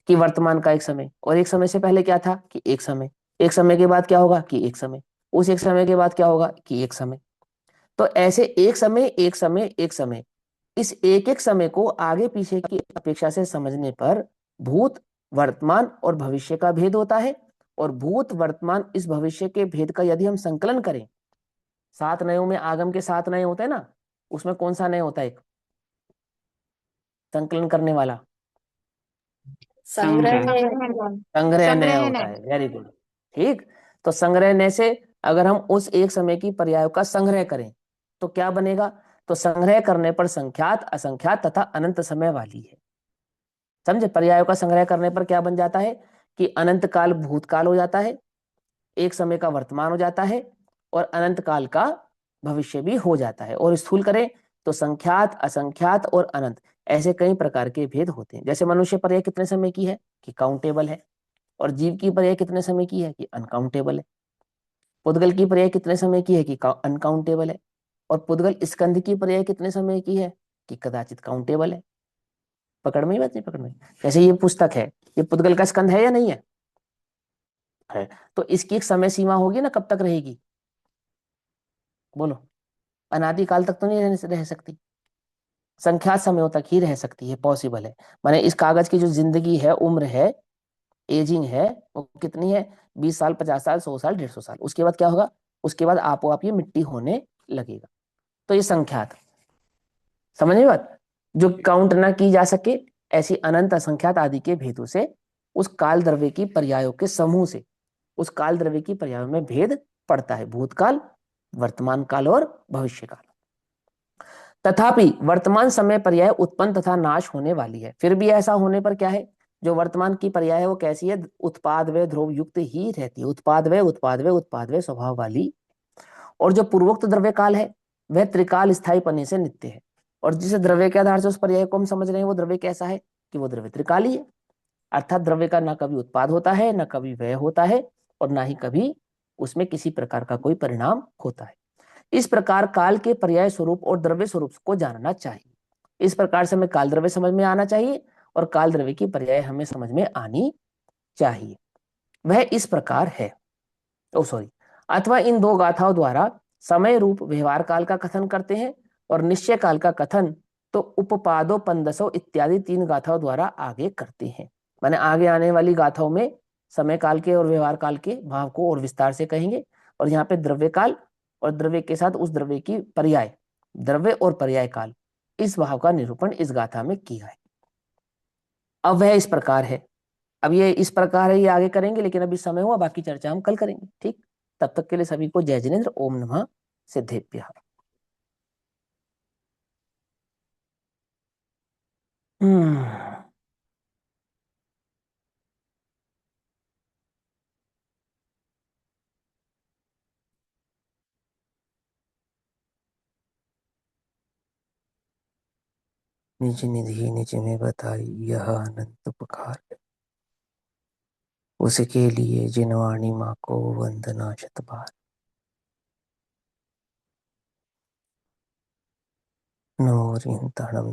कि वर्तमान का एक समय, और एक समय से पहले क्या था कि एक समय, एक समय के बाद क्या होगा कि एक समय, उस एक समय के बाद क्या होगा कि एक समय। तो ऐसे एक समय एक समय एक समय, इस एक एक समय को आगे पीछे की अपेक्षा से समझने पर भूत, वर्तमान और भविष्य का भेद होता है। और भूत, वर्तमान, इस भविष्य के भेद का यदि हम संकलन करें, 7 नयों में आगम के 7 नय होते हैं ना, उसमें कौन सा नय होता है एक संकलन करने वाला? संग्रह संग्रह। संग्रह नय संग्रह होता है। है। Very good. ठीक। तो संग्रह नय से अगर हम उस एक समय की पर्यायों का संग्रह करें तो क्या बनेगा? तो संग्रह करने पर संख्यात, असंख्यात तथा अनंत समय वाली है। समझे? पर्यायों का संग्रह करने पर क्या बन जाता है कि अनंत काल भूतकाल हो जाता है, एक समय का वर्तमान हो जाता है, और अनंत काल का भविष्य भी हो जाता है। और स्थूल करें तो संख्यात, असंख्यात और अनंत, ऐसे कई प्रकार के भेद होते हैं। जैसे मनुष्य पर्याय कितने समय की है कि काउंटेबल है, और जीव की पर्याय कितने समय की है कि अनकाउंटेबल है। पुद्गल की पर्याय कितने समय की है कि अनकाउंटेबल है, और पुद्गल स्कंध की पर्याय कितने समय की है कि कदाचित काउंटेबल है। पकड़ में ही बात नहीं? पकड़ में? जैसे ये पुस्तक है, ये पुद्गल का स्कंध है या नहीं है? है। तो इसकी एक समय सीमा होगी ना, कब तक रहेगी? बोलो। अनादिकाल तक तो नहीं रह सकती, संख्यात समयों तक ही रह सकती है, पॉसिबल है। माने इस कागज की जो जिंदगी है, उम्र है, एजिंग है, वो कितनी है? 20 साल, 50 साल, 100 साल, 150 साल। उसके बाद क्या होगा? उसके बाद आपो आप ये मिट्टी होने लगेगा। तो ये संख्यात, समझ में बात? जो काउंट ना की जा सके, ऐसी अनंत असंख्यात आदि के भेदों से, उस काल द्रव्य की पर्यायों के समूह से, उस काल द्रव्य की पर्यायों में भेद पड़ता है, भूतकाल, वर्तमान काल और भविष्य काल। तथापि वर्तमान समय पर्याय उत्पन्न तथा नाश होने वाली है। फिर भी ऐसा होने पर क्या है? जो वर्तमान की पर्याय है वो कैसी है? उत्पाद व ध्रुव युक्त ही रहती है, उत्पाद व स्वभाव वाली। और जो पूर्वोक्त द्रव्य काल है वह त्रिकाल स्थायी पने से नित्य है। और जिस द्रव्य के आधार से उस पर्याय को हम समझ रहे हैं, वो द्रव्य कैसा है? कि वो द्रव्य त्रिकाली है। अर्थात द्रव्य का ना कभी उत्पाद होता है, ना कभी व्यय होता है, और ना ही कभी उसमें किसी प्रकार का कोई परिणाम होता है। इस प्रकार काल के पर्याय स्वरूप और द्रव्य स्वरूप को जानना चाहिए। इस प्रकार से हमें काल द्रव्य समझ में आना चाहिए और काल द्रव्य की पर्याय हमें समझ में आनी चाहिए। वह इस प्रकार है, ओ सॉरी, अथवा इन दो गाथाओं द्वारा समय रूप व्यवहार काल का कथन करते हैं, और निश्चय काल का कथन तो उपपादो पंदसो इत्यादि 3 गाथाओं द्वारा आगे करते हैं। माने आगे आने वाली गाथाओं में समय काल के और व्यवहार काल के भाव को और विस्तार से कहेंगे, और यहाँ पे द्रव्य काल और द्रव्य के साथ उस द्रव्य की पर्याय, द्रव्य और पर्याय काल, इस भाव का निरूपण इस गाथा में किया है। अब वह इस प्रकार है, अब ये इस प्रकार है, ये आगे करेंगे, लेकिन अभी समय हुआ, बाकी चर्चा हम कल करेंगे, ठीक? तब तक के लिए सभी को जय जिनेन्द्र, ओम नमः सिद्धेभ्यः। हम्म निज निधि निज में बताई यह अनंत उपकार, उसके लिए जिनवाणी माँ को वंदना शत बार। नमो रिंताणम।